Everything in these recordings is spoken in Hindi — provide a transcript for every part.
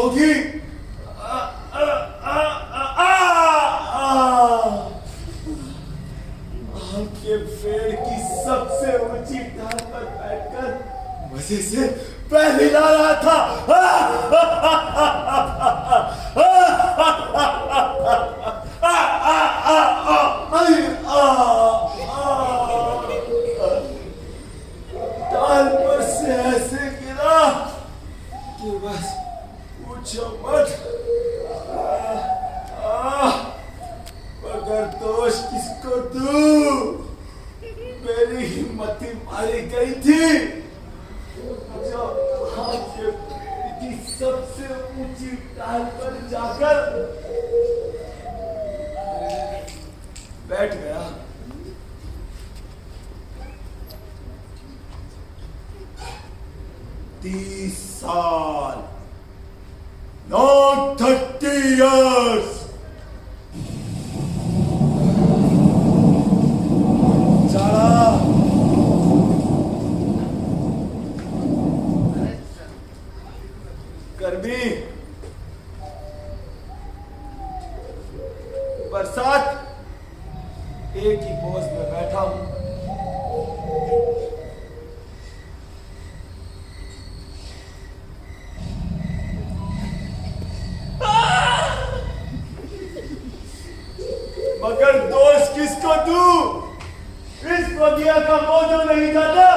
होगी। आम के पेड़ की सबसे ऊंची डाल पर बैठकर मजे से पैर हिला रहा था। डाल पर से ऐसे गिरा कि बस पूछो मत। मगर दोष किसको दूं? मेरी हिम्मत ही मारी गई थी जो आम के पेड़ की सबसे ऊंची डाल पर जाकर बैठ गया। 30 साल, not 30 years। गर्मी, बरसात, एक ही पोज में बैठा हूं। मगर दोष किसको दूं? इस बगिया का मौजू नहीं जाता।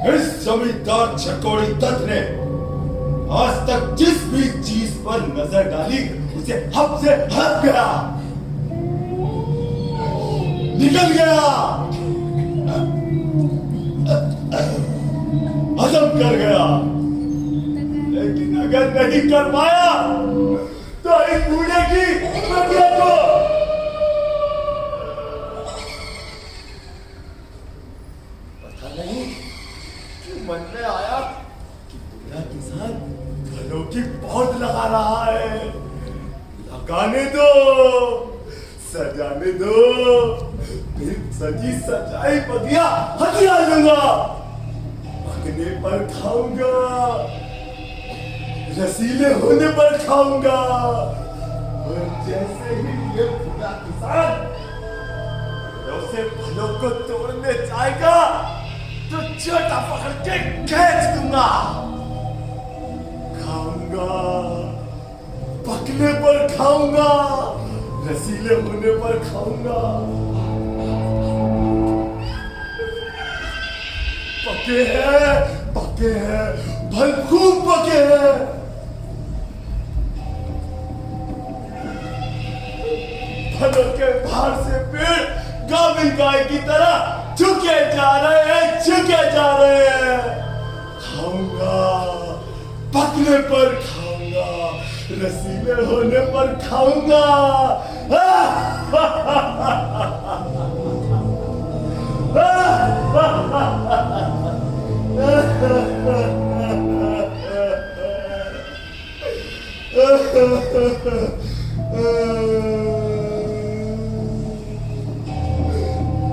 इस जमींदार चकोड़ी तत्व ने आज तक जिस भी चीज पर नजर डाली उसे हक से हट गया, निकल गया, हजम कर गया। लेकिन अगर नहीं कर पाया तो इस बूढ़े की बगिया को पता नहीं क्यों मन में आया कि बूढ़ा किसान फलों की पौध लगा रहा है। लगाने दो, सजाने दो, फिर सजी सजाई बगिया हथिया लूंगा, पकने पर खाऊंगा, रसीले होने पर खाऊंगा। और जैसे ही ये बूढ़ा किसान उसे फलों को तोड़ने जाएगा तो छोटा पकड़ के खींच दूंगा, खाऊंगा, पकने पर खाऊंगा, रसीले होने पर खाऊंगा। पके हैं, फल खूब पके हैं। फलों के भार से पेड़ गाभिन गाय की तरह झुके जा रहे हैं। खाऊंगा, पकने पर खाऊंगा, रसीले होने पर खाऊंगा।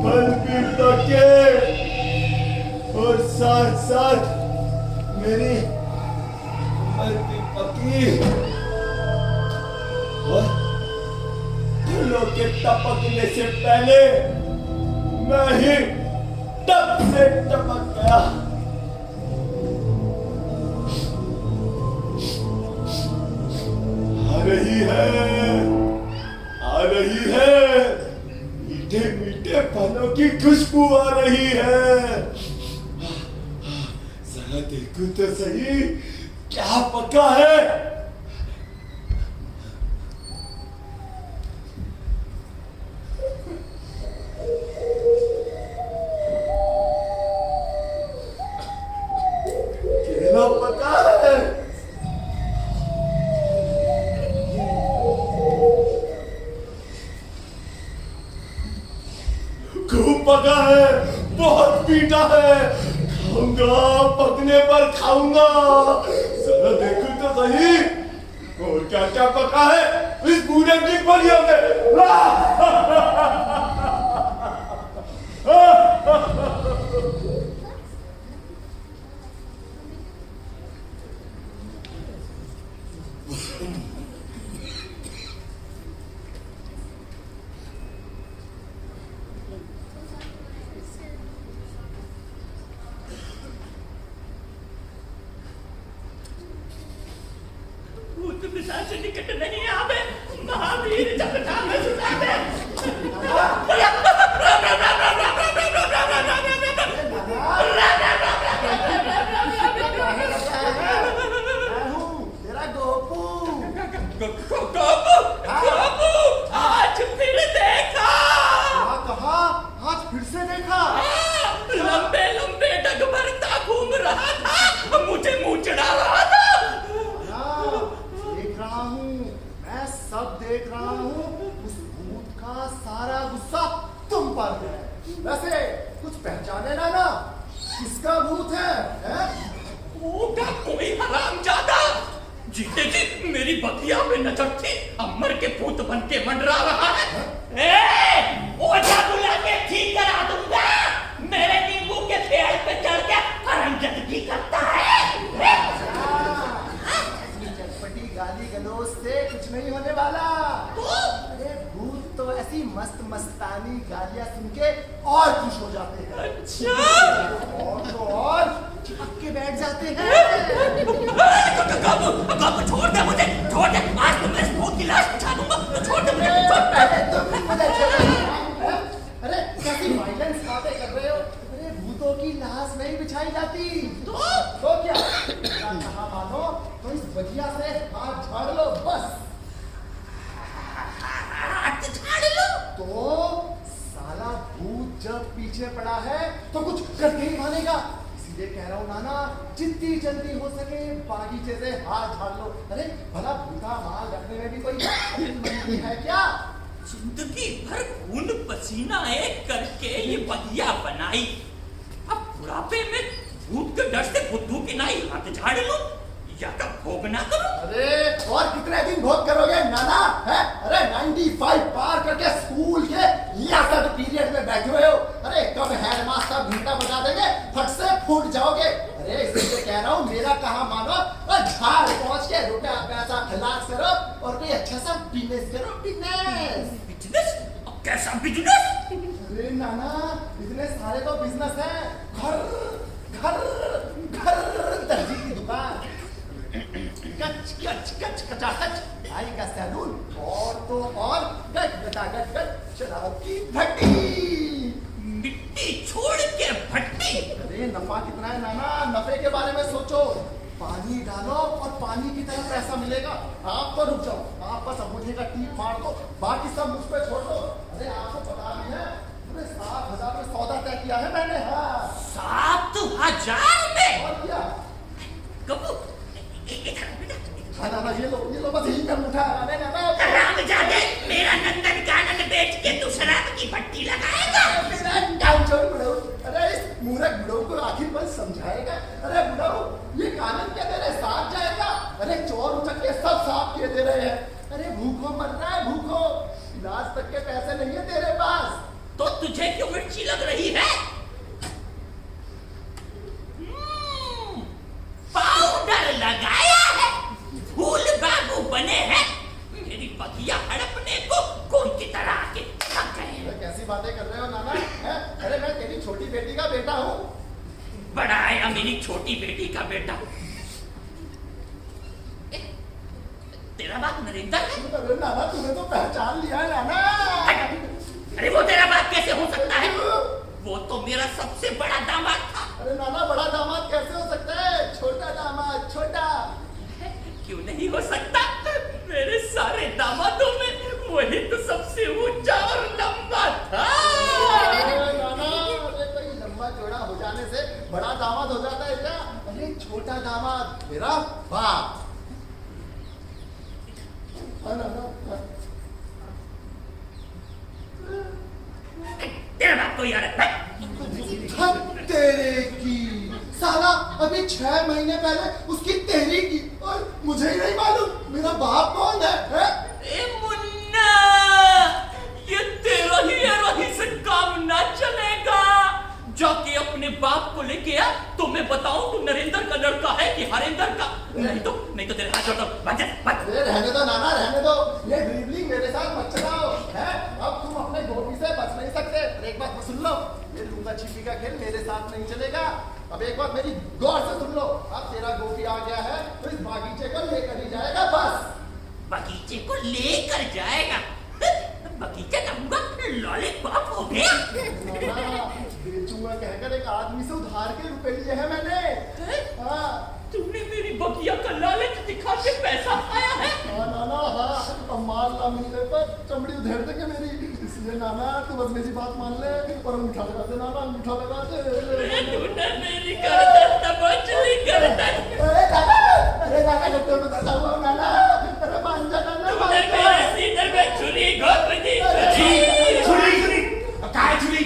फल भी पके और साथ साथ मेरी उम्र भी पकी और फूलों के टपकने से पहले मैं ही टप से टपक गया। आ रही है, मीठे मीठे फलों की खुशबू आ रही है। जरा देखो तो सही क्या पका है। केला पका है, खूब पका है, बहुत मीठा है। खाऊंगा, पकने पर खाऊंगा। जरा देखो तो सही और क्या क्या पका है इस बूढ़े की बलियों में। से निकट नहीं आवे महावीर जब नाम सुनावे। तेरा गोपू आज फिर देखा। कहा आज फिर से देखा। लंबे लंबे डग भरता घूम रहा था, मुझे मुंह चढ़ा रहा था। देख रहा हूँ, मैं सब देख रहा हूँ। उस भूत का सारा गुस्सा तुम पर है। वैसे कुछ पहचाने ना किसका भूत है? होगा कोई हरामजादा। जीते जी मेरी बतिया में नजर थी, अमर के भूत बन के मंडरा रहा है। ओझा बुला के ठीक करा दूंगा। मेरे नींबू के पेड़ पे चढ़ के हरामजादगी करता है। चटपटी गाली गलौज से कुछ नहीं होने वाला। अरे भूत तो ऐसी मस्त मस्तानी गालियां सुन के और खुश हो जाते हैं। अच्छा और तो और चिपक के बैठ जाते हैं। छोड़ दे मुझे, छोड़ दे। आज तो मैं इस भूत की लाश बिछा दूंगा। तो छोड़ दे मुझे, छोड़ दे। अरे कैसी वायलेंस बातें कर रहे हो? अरे भूतों की लाश नहीं बिछाई जाती। तो क्या कहा मानो तो इस बजिया से हाथ झाड़ लो बस। हाथ झाड़ लो तो साला भूत जब पीछे पड़ा है तो कुछ करके ही मानेगा। इसीलिए कह रहा हूँ नाना, जितनी जल्दी हो सके बागीचे से हाथ झाड़ लो। अरे भला भूता माल रखने में भी कोई मंजूरी है क्या? जिंदगी भर खून पसीना एक करके ये बगिया बनाई, अब बुढ़ापे में भूत के डर से बुद्धू की नाई हाथ झाड़ लो या कब भोग ना करो। अरे और कितने दिन भोग करोगे नाना? है अरे 95 पार करके स्कूल के लास्ट पीरियड में बैठे हुए हो। अरे कब हेडमास्टर घंटा बजा देंगे फट से फूट जाओगे। अरे इसलिए कह रहा हूँ मेरा कहा मानो और झाड़ पहुंच के रुपया पैसा खिलास करो और कोई अच्छा सा बिजनेस करो। Business business? कैसा बिजनेस? अरे नाना बिजनेस सारे तो बिजनेस है। घर घर घर दर्जी की दुकान, कच कच कच कचाकच भाई का सैलून और तो और गट गटा गट गट शराब की भट्टी। मिट्टी छोड़ के भट्टी। अरे नफा कितना है नाना? नफे के बारे में सोचो। पानी डालो और पानी की तरह पैसा मिलेगा। आप तो रुक जाओ, आप बस अंगूठे का टीप मार दो, बाकी सब मुझ पे छोड़ दो। अरे आपको पता भी है 7,000 में सौदा तय किया है मैंने। हाँ 7,000 में? और क्या? कबू हाँ नाना ये लो बस यही कर उठा। अरे नाना हरामजादे, मेरा नंदन कानन बेच के तू शराब की भट्टी लगाएगा? मेरा काम छोड़ बुढ़ऊ। अरे इस मूर्ख बुढ़ऊ को आखिर बस समझाएगा। अरे बुढ़ऊ ये कानन क्या तेरे साथ जाएगा? अरे चोर उचक के सब साफ किए दे रहे हैं। अरे भूखो मर रहा है भूखो, इलाज तक के पैसे नहीं है तेरे पास। तो तुझे क्यों मिर्ची लग रही है? पाउडर लगाया है, फूल बाबू बने हैं, मेरी बगिया हड़पने को कौन की तरह आके थक गए हैं। कैसी बातें कर रहे हो नाना? है? अरे मैं तेरी छोटी बेटी का बेटा हूँ। बड़ा आया मेरी छोटी बेटी का बेटा। तेरा बाप नरेंद्र है? अरे नाना तूने तो पहचान लिया है नाना। अरे वो तेरा बाप कैसे हो सकता है? वो तो मेरा सबसे बड़ा दामाद था। अरे नाना बड़ा दामाद कैसे हो सकता है? छोटा दामाद छोटा। क्यों नहीं हो सकता? मेरे सारे दामादों में वही तो सबसे ऊंचा और लंबा था। अरे नाना अरे कोई लंबा चौड़ा हो जाने से बड़ा दामाद हो जाता है क्या? अरे छोटा दामाद मेरा बाप। तेरा बाप कोई और है? तेरे की साला अभी 6 महीने पहले उसकी तेरी की और मुझे ही नहीं मालूम मेरा बाप कौन है? ए मुन्ना, ये तेरा ही एरोही से काम ना चलेगा। जाके अपने बाप को लेके आ, तो मैं बताऊं तू नरेंद्र का लड़का है कि हरेंद्र का। नहीं तो तेरे हाथ छोड़ दो। रहने दो नाना, रहने दो। ये ड्रिबलिंग मेरे साथ मत चलाओ, है? अब तुम अपने गोपी से बच नहीं सकते। एक बात सुन लो, ये लूका छिपी का खेल मेरे साथ नहीं चलेगा। अब एक बात मेरी गौर से सुन लो, अब तेरा गोपी आ गया है तो इस बागीचे को लेकर ही जाएगा। बस बगीचे को लेकर जाएगा? बगीचा कहूंगा लॉलीपॉप हो गया। बेचूंगा कहकर एक आदमी से उधार के रुपए लिए हैं मैंने। हाँ, तूने मेरी बगिया का लालच दिखा के पैसा खाया है? हाँ नाना, हाँ। अब माल ना मिलने पर चमड़ी उधेड़ देंगे मेरी, इसलिए नाना तू बस मेरी बात मान ले और अंगूठा लगा दे नाना, अंगूठा लगा दे। तूने मेरी गर्दन दबोचली गर्दन। अरे नाना जब तो बताता हुआ नाना, अरे मान जा नाना, तूने मेरे सीने में छुरी घोंप दी। छुरी कहाँ है छुरी?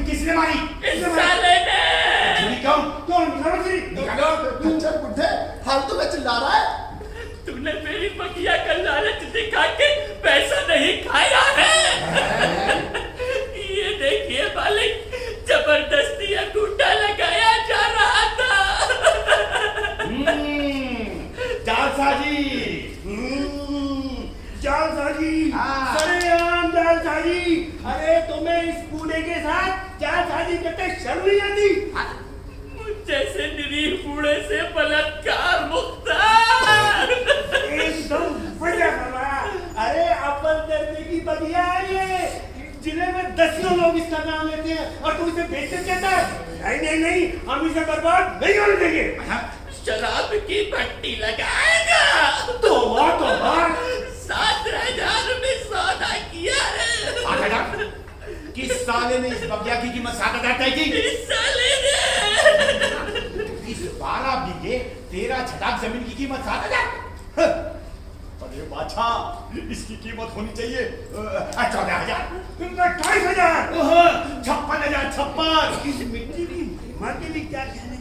किसने मारी? इस साले ने। छुरी कौन निकालो। कंजर बुड्ढे फालतू में चिल्ला रहा है। तूने मेरी बगिया का लालच दिखा के पैसा नहीं खाया है। ये देखिए मालिक, जबरदस्ती अंगूठा लगाया जा रहा था। जालसाजी, सरेआम जालसाजी। अरे तुम्हें इस बूढ़े के साथ जालसाजी करते शर्म नहीं आती? जैसे निरीह बूढ़े से बलात्कार मुख्तार। एकदम बढ़िया बाबा। अरे अपन दर्जे की बगिया है ये, जिले में 10 लोग इसका नाम लेते हैं और तू इसे बेचते कहता है? नहीं, हम इसे बर्बाद नहीं होने देंगे। शराब की भट्टी लगाएगा तो 7,000 में सौदा किया है। किस साले ने इस बगिया की कीमत 7,000 तय की? इस साले ने। इस 12 बीघे 13 छटाक जमीन की कीमत 7,000? अरे बादशाह, इसकी कीमत होनी चाहिए 14,000, 28,000, 56,000। इस मिट्टी की माटी भी क्या कहने?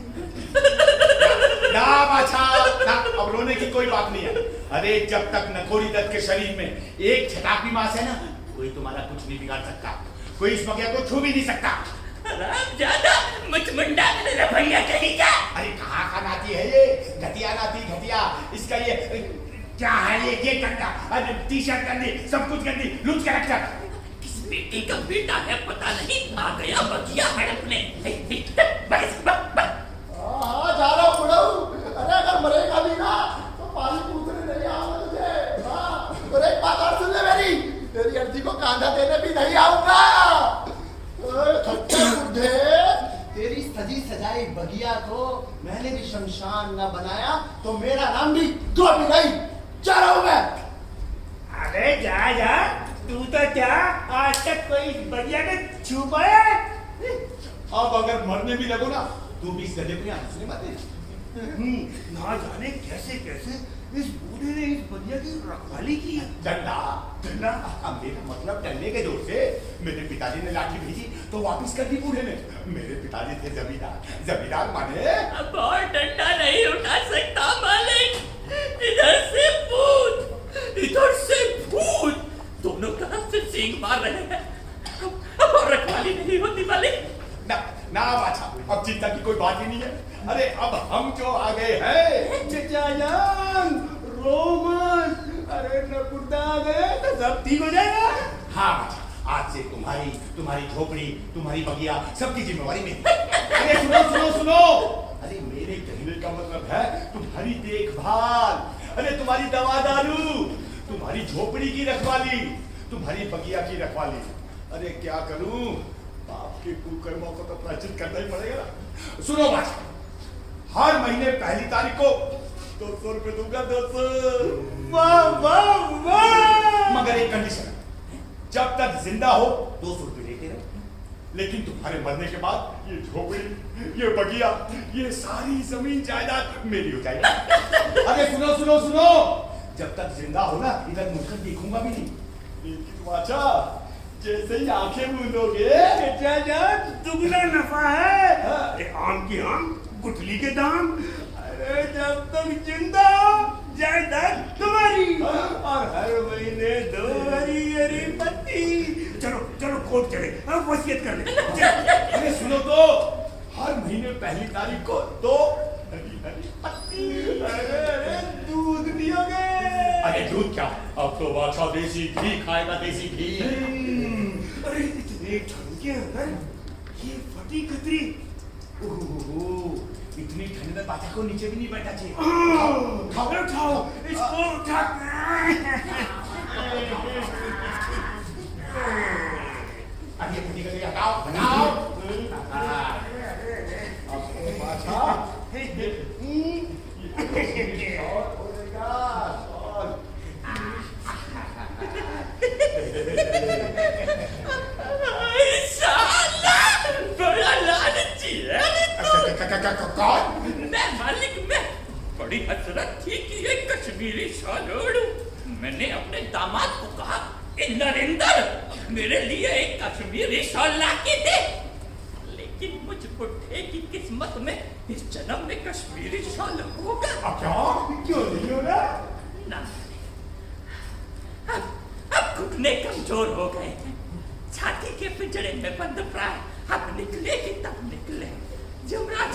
ना बादशाह ना, अब रोने की कोई बात नहीं है। अरे जब तक नकोरी दत्त के शरीर में एक छटाक भी मांस है ना, कोई तुम्हारा कुछ नहीं बिगाड़ सकता, कोई इस बगिया को छू भी नहीं सकता। ज्यादा मुचमुंडा रवैया कहीं का। अरे कहाँ नाती है ये? घटिया नाती, घटिया। इसका ये क्या है? ये गंदा, अरे टी-शर्ट गंदी, सब कुछ गंदी, लूट के रखता। किस बेटी का बेटा है पता नहीं, आ गया बगिया हड़पने। हाँ जा रहा हूँ बुढ़ऊ। अरे अगर मरेगा भी ना तो पानी पूछने नहीं आऊंगा तुझे। हाँ, और एक बात और सुन ले मेरी, तेरी अर्जी को कांधा देने भी नहीं आऊंगा। खट्टे बुड्ढे, तेरी सजी सजाई बगिया को मैंने भी शमशान न बनाया तो मेरा नाम भी गोपी नहीं। जा रहा हूँ मैं। अरे जा, तू तो क्या आज तक कोई बगिया के छू पाया? अब अगर मरने भी लगो ना, तू भी इस गधे को यहाँ सुने मत दे। ना जाने कैसे इस बूढ़े ने इस बगिया की रखवाली की है। डंडा, मेरा मतलब डंडे के जोर से। मेरे पिताजी ने लाठी भेजी तो वापस कर दी बूढ़े ने। मेरे पिताजी थे जमींदार माने। अब और डंडा नहीं उठा सकता मालिक। इधर से भूत, इधर से भूत, दोनों तरफ से सींग मार रहे हैं। अब और रखवाली नहीं होती मालिक। ना बादशाह, अब चिंता की कोई बात ही नहीं है। अरे अब हम जो आ गए हैं चचा जान, रोमन, अरे नकुड्डा आ गए तो सब ठीक हो जाएगा। हाँ बादशाह, आज से तुम्हारी झोपड़ी, तुम्हारी बगिया, सबकी जिम्मेवारी मेरी। अरे सुनो, अरे मेरे कहने का मतलब है तुम्हारी देखभाल, अरे तुम्हारी दवा दारू, तुम्हारी झोपड़ी की रखवाली, तुम्हारी बगिया की रखवाली। अरे क्या करूं, बाप के कुकर्मों को तो प्रायश्चित करना ही पड़ेगा ना। सुनो बादशाह, हर महीने पहली तारीख को 200 रुपए दूंगा। 200। वाह। मगर एक कंडीशन है, जब तक जिंदा हो 200 रुपए लेते रहो, लेकिन तुम्हारे मरने के बाद ये झोपड़ी, ये बगिया, ये सारी जमीन जायदाद मेरी हो जाएगी। अरे सुनो, जब तक जिंदा हो ना, इधर मुझको देखूंगा भी नहीं, लेकिन बादशाह जैसे ही आंखें मूंदोगे दुगना नफा है। आम की आम, गुठली के दाम। अरे जब तक जिंदा जायदाद तुम्हारी और हर महीने 2 हरी पत्ती। चलो चलो कोर्ट चले, अब वसीयत कर ले। अरे सुनो तो, हर महीने पहली तारीख को 2 हरी पत्ती। अरे दूध पियोगे? अरे दूध क्या, अब तो बादशाह देसी घी खाएगा, देसी घी। अरे इतने ठंड के अंदर ये फटी कतरी। ओहो, इतनी ठंड में बादशाह को नीचे भी नहीं बैठा चाहिए। उठाओ उठाओ इसको, उठा। अब ये फटी कतरी हटाओ हटाओ। बड़ा लालची है कौन? मैं मालिक, मैं बड़ी हसरत थी कि ये कश्मीरी शॉल ओढ़ूं। मैंने अपने दामाद को कहा कि नरेंद्र मेरे लिए एक कश्मीरी शॉल ला के दे, लेकिन मुझ बुढ़े की किस्मत में इस जन्म में कश्मीरी शॉल होगा क्यों नहीं हो रहा? ना। अब घुटने कमजोर हो गए हैं, छाती के पिंजरे में बंद प्राय अब निकले कि तब निकले। यमराज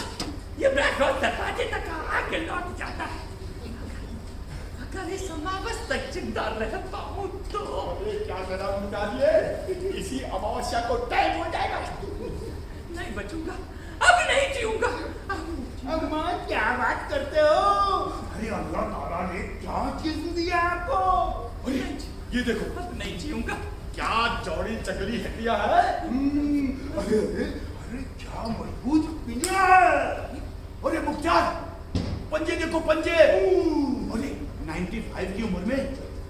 रोज दरवाजे तक आके लौट जाता है। अगर इस अमावस तक जिंदा रह पाऊं तो। अरे क्या कदम उठा दिए, इसी अमावस्या को टाइम हो जाएगा। नहीं बचूंगा, अब नहीं जीऊंगा। अम्मा क्या बात करते हो? अरे अल्लाह ताला ने क्या जिस्म दिया आपको? अरे ये देखो, अब नहीं जीऊंगा। क्या चौड़ी चकली हड्डियां है। अरे अरे अरे क्या मजबूत पिंजरा है। अरे मुख्तार, पंजे देखो पंजे। अरे 95 की उम्र में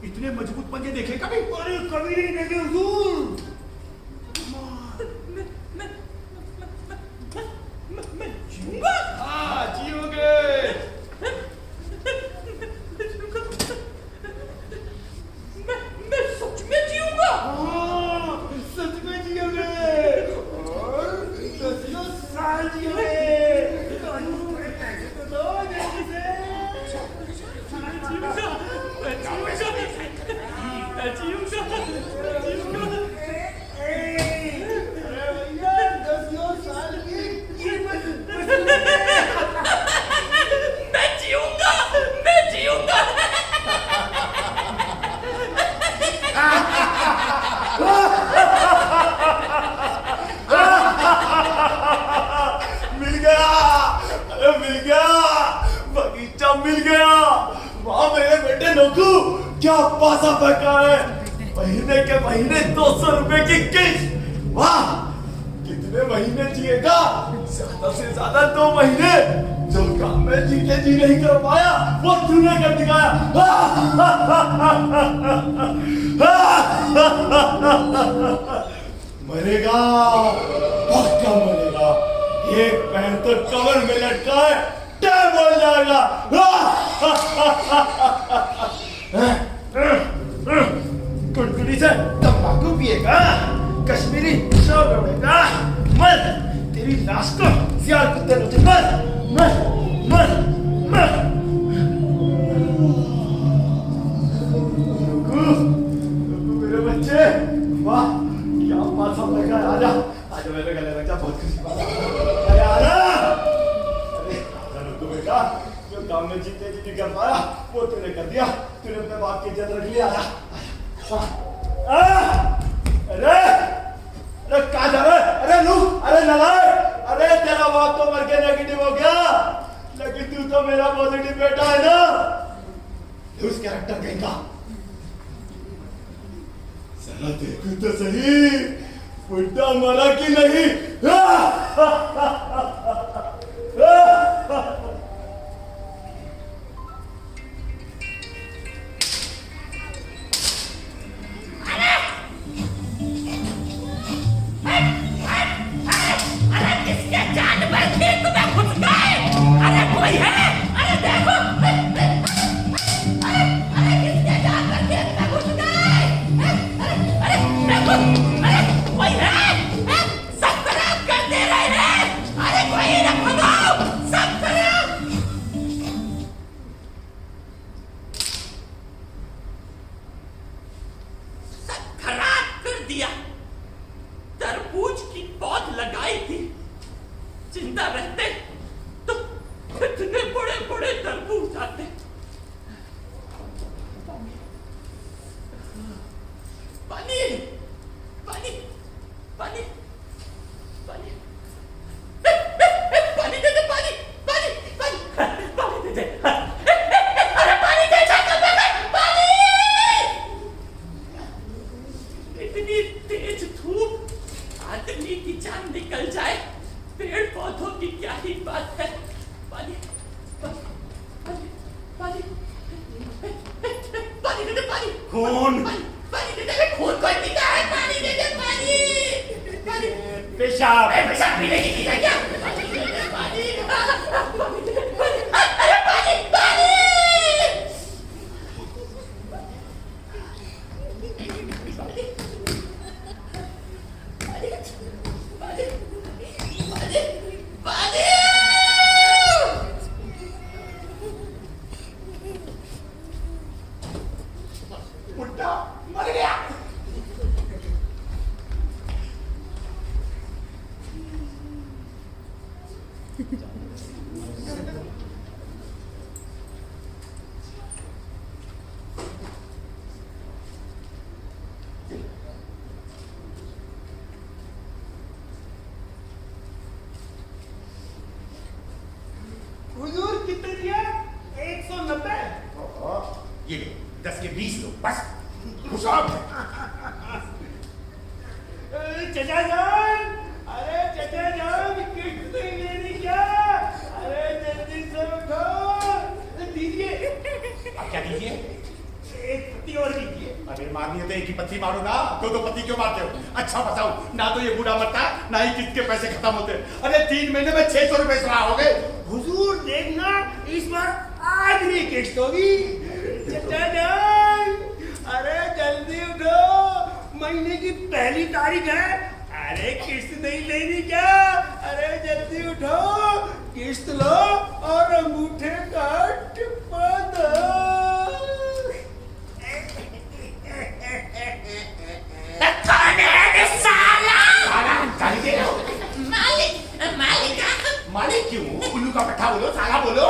इतने मजबूत पंजे देखे कभी? अरे कभी नहीं देखे हुजूर। मैं जीऊंगा? हाँ जियोगे। मैं सच में जीऊंगा। हाँ, सच में जियोगे और 10 साल जियोगे। पैसे तो दो जल्दी से। अरे भैया 10 साल की कीमत। मैं जीऊंगा। मिल गया, अरे मिल गया, बगीचा मिल गया। वहाँ मेरे बेटे नोकू क्या पासा फेंका है। महीने के महीने 200 रुपए की किस्त। वाह, कितने महीने जिएगा? ज्यादा से ज्यादा 2 महीने। जो काम में जी के जी नहीं कर पाया वो तूने कर दिखाया। मरेगा, पक्का मरेगा। एक पैर तो कमर में लटका है, टाइम हो जाएगा। कुड़कुड़ी से तंबाकू पिएगा, कश्मीरी शॉल ओढ़ेगा, मर तेरी लाश को सियार कुत्ते नोचे। मर मर मर मर। मेरे बच्चे, वाह क्या पासा लगा। आजा आजा मेरे गले लग जा, बहुत खुशी बात है। अरे आजा, अरे आजा रुको बेटा, जो काम में जीते जी नहीं कर पाया वो तूने कर दिया। तूने अपने बाप की इज्जत रख ली। आजा अरे अरे कहाँ जा रहा है? अरे लू, अरे नालायक, अरे तेरा बाप तो मर के नेगेटिव हो गया, लेकिन तू तो मेरा पॉजिटिव बेटा है ना। लूज कैरेक्टर कहीं का। जरा देखो तो सही, बुड्ढा मरा कि नहीं। सब खराब कर दे रहे हैं। अरे कोई ना भगाओ, सब तरबूज की पौध लगाई थी, जिंदा रहते तो कितने बड़े बड़े तरबूज आते। पानी पानी पानी पानी पानी दे दे, पानी पानी पानी पानी दे दे, अरे पानी दे, पानी। इतनी तेज धूप, आदमी की जान निकल जाए, पेड़ पौधों की क्या ही बात है। पानी पानी पानी पानी दे दे, पानी खून पानी दे दे, खून कोई पीता है, पानी दे दे, पानी पानी पेशाब पेशाब पीने की चीज है क्या? पानी दे दे, पानी पानी दे दे, पानी, अरे पानी पानी। बुड्ढा मर गया। हुजूर कितने दिया? 190। ये लो 10 के 20 लो बस। खुशाब चचा जान, अरे चचा जान, किस्त लेनी क्या? अरे जल्दी से उठो, दीजिए। अब क्या दीजिए? एक पत्ती और दीजिए। अरे मारनी है तो एक ही पत्ती मारो ना, दो पत्ती क्यों मारते हो? अच्छा बताओ, ना तो ये बूढ़ा मरता, ना ही किस्त के पैसे खत्म होते। अरे 3 महीने में 600 रुपए सुना हो गए। हुजूर देखना, इस बार आखिरी किस्त होगी। चचा जान, अरे जल्दी उठो, महीने की पहली तारीख है। अरे किस्त नहीं लेनी क्या? अरे जल्दी उठो, किस्त लो और अंगूठे का टिप्पा दो। कौन है साला? साला गाली दे रहे हो? मालिक मालिक मालिक क्यों? उल्लू का पट्टा बोलो, साला बोलो।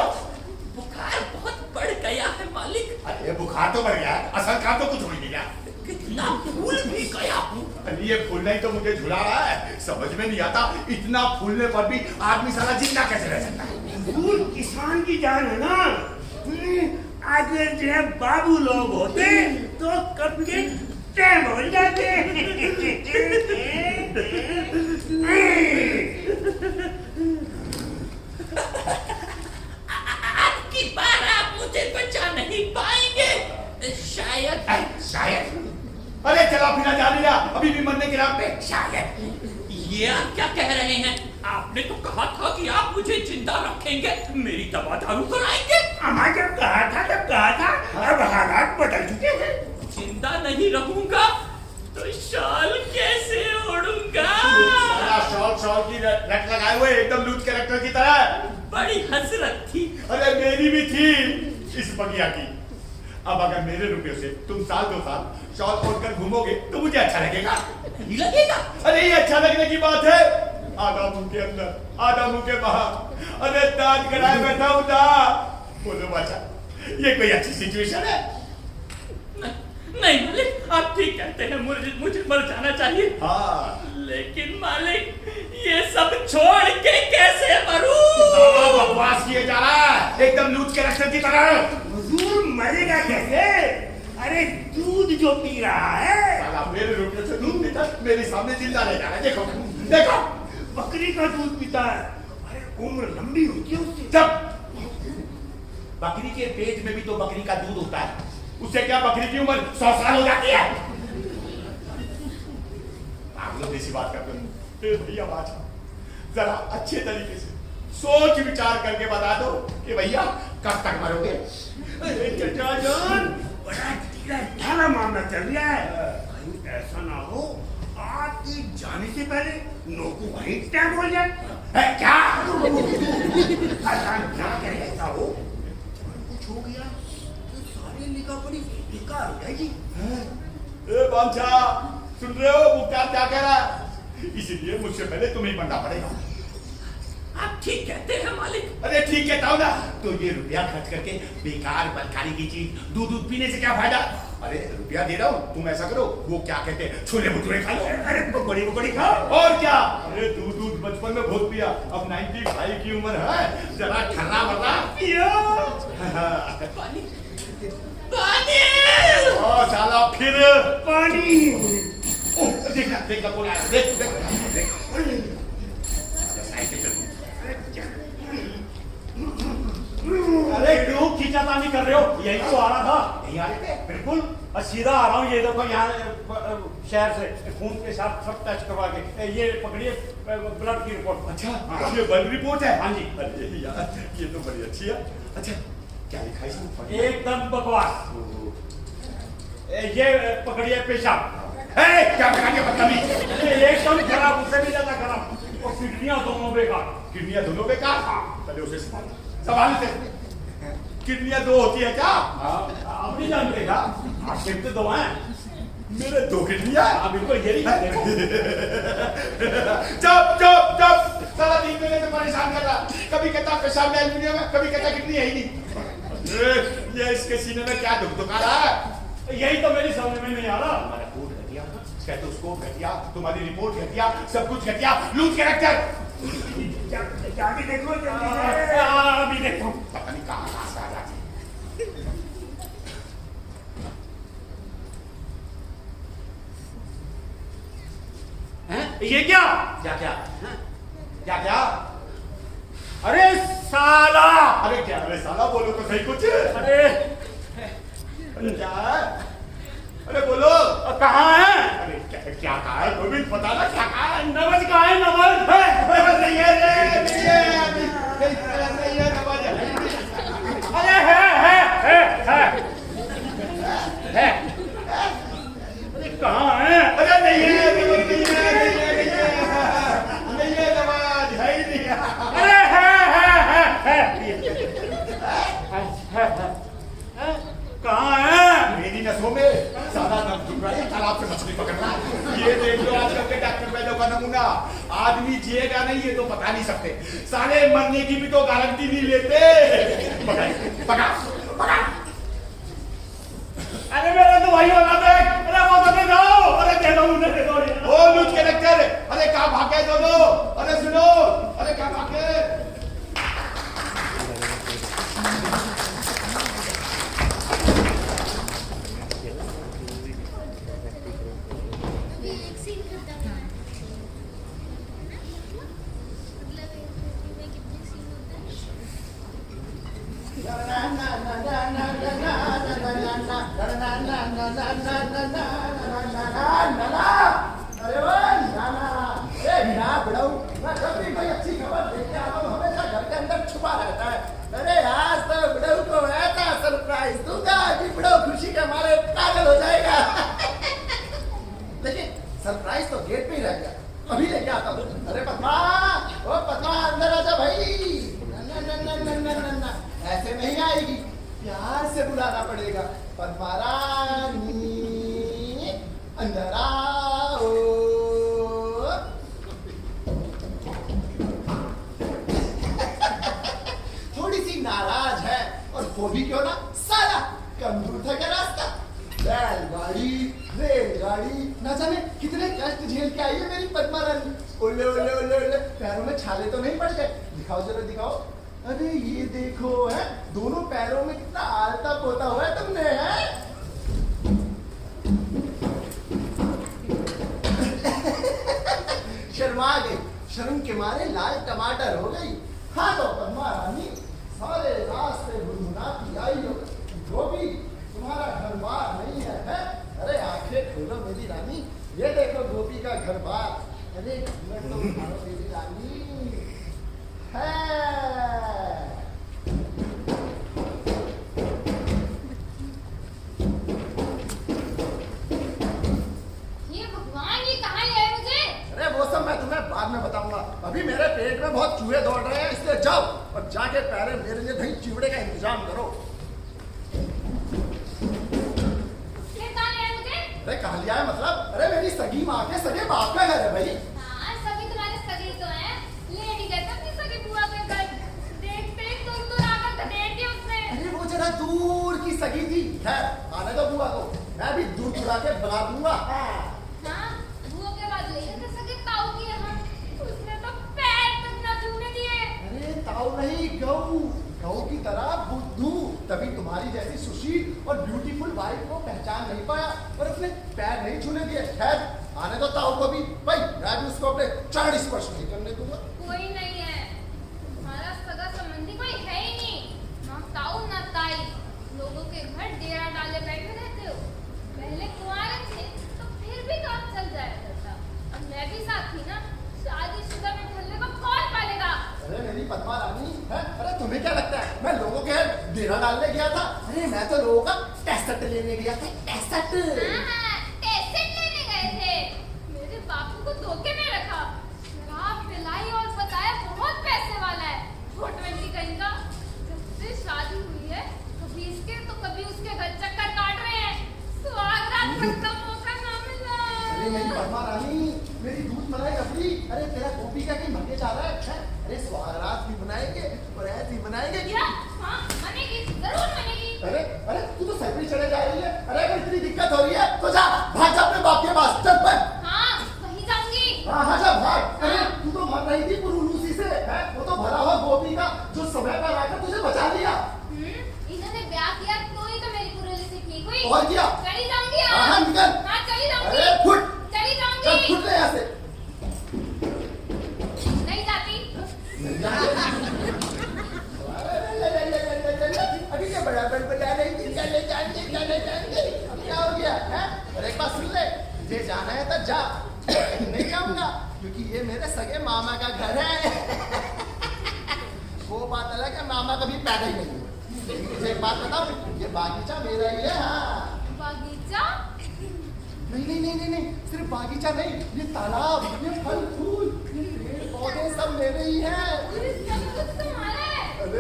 बुखार बहुत बढ़ गया है मालिक। अरे बुखार तो बढ़ गया, असल काम तो कुछ हो नहीं गया। कितना फूल भी गया हूँ। अरे ये फूलना ही तो मुझे झुला रहा है, समझ में नहीं आता इतना फूलने पर भी आदमी साला जिंदा कैसे रह सकता है। हुजूर किसान की जान है ना। अगर जो है बाबू लोग होते तो कब के टाइम हो जाते। आपकी बार आप मुझे बचा नहीं पाएंगे शायद। शायद? अरे चला फिरा जा लिया, अभी भी मरने के राह पे। शायद? ये आप क्या कह रहे हैं? आपने तो कहा था कि आप मुझे जिंदा रखेंगे, मेरी दवा दारू कराएंगे। हमारा जब कहा था तब कहा था, अब हालात बदल चुके हैं। जिंदा नहीं रहूंगा तो शॉल कैसे ओढ़ूंगा? साला शॉल की रट लगाए हुए एकदम लूट कैरेक्टर की तरह। बड़ी हसरत थी। अरे मेरी भी थी इस बगिया की। अब अगर मेरे रुपये से तुम 2 साल शॉल ओढ़ कर घूमोगे तो मुझे अच्छा लगेगा। नहीं लगेगा? अरे ये अच्छा लगने की बात है। आधा मुंह के अंदर, आधा मुंह के बाहर। अरे दांत कड़ाए बैठा हूं ना। बोलो बाचा, ये कोई अच्छी सिचुएशन है? नहीं मालिक, आप ठीक कहते हैं, मुझे मर जाना चाहिए। हाँ। लेकिन मालिक ये सब छोड़ के कैसे मरूं? बकवास किए जा रहा है एकदम लूट कैरेक्टर की तरह। हुजूर मरेगा कैसे? अरे दूध जो पी रहा है। साला मेरे रुपये से दूध पीता, मेरे सामने जिंदा रह जा रहा है। देखो देखो, बकरी का दूध पीता है। अरे उम्र लंबी होती है उससे। जब बकरी के पेट में भी तो बकरी का दूध होता है, उससे क्या बकरी की उम्र 100 साल हो जाती है? आप लोग ऐसी बात करते हो भैया। बात जरा अच्छे तरीके से सोच विचार करके बता दो कि भैया कब तक मरोगे। अरे चचा जान, बड़ा ढीला मामला चल रहा है। कहीं ऐसा ना हो आपके जाने से पहले नौकू वहीं टैग हो जाए। क्या? क्या करे ऐसा हो? कुछ हो गया तो सारी लिखा पड़ी बेकार हो जाएगी। ए बांछा, सुन रहे हो मुख्तार क्या कह रहा है? इसलिए मुझसे पहले तुम्हें बनना पड़ेगा। आप ठीक कहते हैं मालिक। अरे ठीक कहता हूँ ना। तो ये रुपया खर्च करके बेकार बलकारी की चीज दूध पीने से क्या फायदा? अरे रुपया दे रहा हूँ, तुम ऐसा करो, वो क्या कहते हैं, छोले भटूरे खा लो। अरे बड़ी खाओ। और क्या? अरे दूध बचपन में बहुत पिया, अब 95 की उम्र है, जरा ठर्रा वर्रा पियो। पानी पानी। ओ साला फिर पानी। देखना कौन आया। देख। अरे क्यों खींचातानी कर रहे हो? यही तो आ रहा था। नहीं आ रहे थे? बिल्कुल और सीधा आ रहा हूँ। ये देखो यहाँ शहर से खून के साथ सब टेस्ट करवा के ये पकड़िए ब्लड की रिपोर्ट। अच्छा ये ब्लड रिपोर्ट है? हाँ जी। अरे यार ये तो बड़ी अच्छी है। अच्छा क्या लिखा है इसमें? एकदम बकवास। ये पकड़िए पेशाब। क्या कहा बदतमीज? एकदम खराब, उससे भी ज्यादा खराब। और किडनियां दोनों बेकार। किडनियां दोनों बेकार? चले उसे सवाल से किडनियां दो होती है क्या? आप नहीं जानते क्या? आखिर तो दो हैं। मेरे 2 किडनियां? हाँ बिल्कुल यही है। चुप सारा दिन मेरे से परेशान कर रहा। कभी कहता पेशाब में एल्यूमिनियम है, कभी कहता किडनी है ही नहीं। ये इसके सीने में क्या दुखा रहा है? यही तो मेरी समझ में नहीं आ रहा। हमारा कोड घटिया, स्टेथोस्कोप घटिया, तुम्हारी रिपोर्ट घटिया, सब कुछ घटिया, लूज कैरेक्टर। जाके देखो अभी देखो। पता नहीं कहाँ से आ जाती। ये क्या? क्या? अरे साला। अरे क्या? अरे साला बोलो तो सही कुछ। अरे क्या है? अरे बोलो। कहाँ है? अरे क्या कहा है? तो भी पता ना क्या कहा है? नवज कहाँ है? नवज नहीं है नवज। अरे है। अरे कहाँ है? अरे नहीं है नवज, नहीं है नवज, है ही नहीं। अरे है। कहाँ है? मेरी नसों में सारा नस डूब रहा है, तालाब से मछली पकड़ना। ये देख लो आजकल के डॉक्टर वैद्यों का नमूना। आदमी जिएगा नहीं ये तो बता नहीं सकते, साले मरने की भी तो गारंटी नहीं लेते। पकड़। अरे मेरा तो वही वाला बैग। अरे वो तो दे दो। अरे दे दो मुझे, दे दो। ओ लूज कैरेक्टर, अरे कहाँ भागे दोनों? अरे सुनो, अरे कहाँ भागे? अरे वाह नाना, ना बुढ़ाऊ, मैं जब भी कोई अच्छी खबर लेके आता हूँ हमेशा घर के अंदर छुपा रहता है। अरे आज तो बुढ़ाऊ को ऐसा सरप्राइज दूंगा कि बुढ़ाऊ खुशी के मारे पागल हो जाएगा। लेकिन सरप्राइज तो गेट पे ही रह गया, अभी लेके आता हूँ। अरे पद्मा, ओ पद्मा अंदर आजा भाई। ना, ऐसे नहीं आएगी, प्यार से बुलाना पड़ेगा। पद्मा रानी अंदर आओ। थोड़ी सी नाराज है, और वो भी क्यों ना, साला कम दूर था क्या रास्ता। बैलगाड़ी, रेलगाड़ी, ना जाने कितने कष्ट झेल के आई है मेरी पद्मा रानी। ओले ओले ओले ओले, पैरों में छाले तो नहीं पड़ गए? दिखाओ जरा दिखाओ। अरे ये देखो है, दोनों पैरों में कितना आलता पोता हुआ है तुमने, है? शर्मा गई, शर्म के मारे लाल टमाटर हो गई। हाँ तो पद्मा रानी सारे रास्ते गुनगुनाती आई हो। गोपी तुम्हारा घर बार नहीं है? अरे आंखें खोलो मेरी रानी, ये देखो गोपी का घर बार। अरे घर तो उठाओ मेरी रानी है। बाद में बताऊंगा, अभी मेरे पेट में बहुत चूहे दौड़ रहे हैं, इसलिए जाओ और जाके पहले मेरे लिए दही चिवड़े का इंतजाम करो। अरे कहाँ लिया है मतलब? अरे मेरी सगी माँ के सगे बाप का घर है भाई। नहीं पाया और अपने पैर नहीं छूने दिए। खैर आने दो ताऊ को भी, भाई मैं भी उसको अपने चरण स्पर्श नहीं करने दूंगा। कोई नहीं है, हमारा सगा संबंधी कोई है ही नहीं, ना ताऊ ना ताई। लोगों के घर डेरा डाले बैठे रहते हो। पहले कुंवारे थे तो फिर भी काम चल जाया करता, अब मैं भी साथ थी ना, शादीशुदा में ढलने को कौन पालेगा? अरे मेरी पद्मा रानी है, अरे तुम्हें क्या लगता है मैं लोगों के घर डेरा डालने गया था? अरे मैं तो लोगों का टेस्ट लेने गया था, टेस्ट। हाँ, टेस्ट लेने गए थे। मेरे बापू को धोखे में रखा, शराब पिलाई और बताया बहुत पैसे वाला है। 420 कहीं का। जब से शादी हुई है कभी इसके तो कभी उसके घर चक्कर काट रहे हैं, सुहागरात तक का मौका ना मिला। अरे मेरी पद्मा रानी, मेरी दूध मलाई रबड़ी, अरे तेरा गोपी का कहीं मरने जा रहा है? अरे सुहागरात भी बनाएंगे, बरात भी बनाएंगे। क्या? हाँ, मनेगी, जरूर मनेगी। अरे अरे तू तो साइकिल चढ़े जा रही है। अरे अगर इतनी दिक्कत हो रही है तो जा, भाग जा अपने बाप के पास, चल पर। हाँ, वहीं जाऊंगी। हाँ जा भाग। अरे तू तो मर रही थी पुरुलूसी से, है? वो तो भरा हुआ गोपी का जो समय पर आकर तुझे बचा लिया। इन्होंने ब्याह किया तो ही तो मेरी पुरुलिसी ठीक हुई। और क्या? चली जाऊंगी। हाँ निकल। हाँ चली जाऊंगी। अरे फुट, चली चल जाऊंगी। फुट ले यहाँ से। नहीं जाती। अभी क्या बराबर बजा रही थी, चले जाएंगे, चले जाएंगे। अब क्या हो गया है? और एक बात सुन ले, तुझे जाना है तो जा, नहीं जाऊंगा क्योंकि ये मेरे सगे मामा का घर है। वो बात अलग है, मामा कभी पैदा ही नहीं हुआ। लेकिन तुझे एक बात बताऊं, ये बागीचा मेरा ही है। हाँ बागीचा? नहीं नहीं नहीं नहीं नहीं, सिर्फ बागीचा नहीं, ये तालाब, ये फल फूल, ये पेड़ पौधे सब मेरे ही हैं। अरे सब कुछ तुम्हारा है। अरे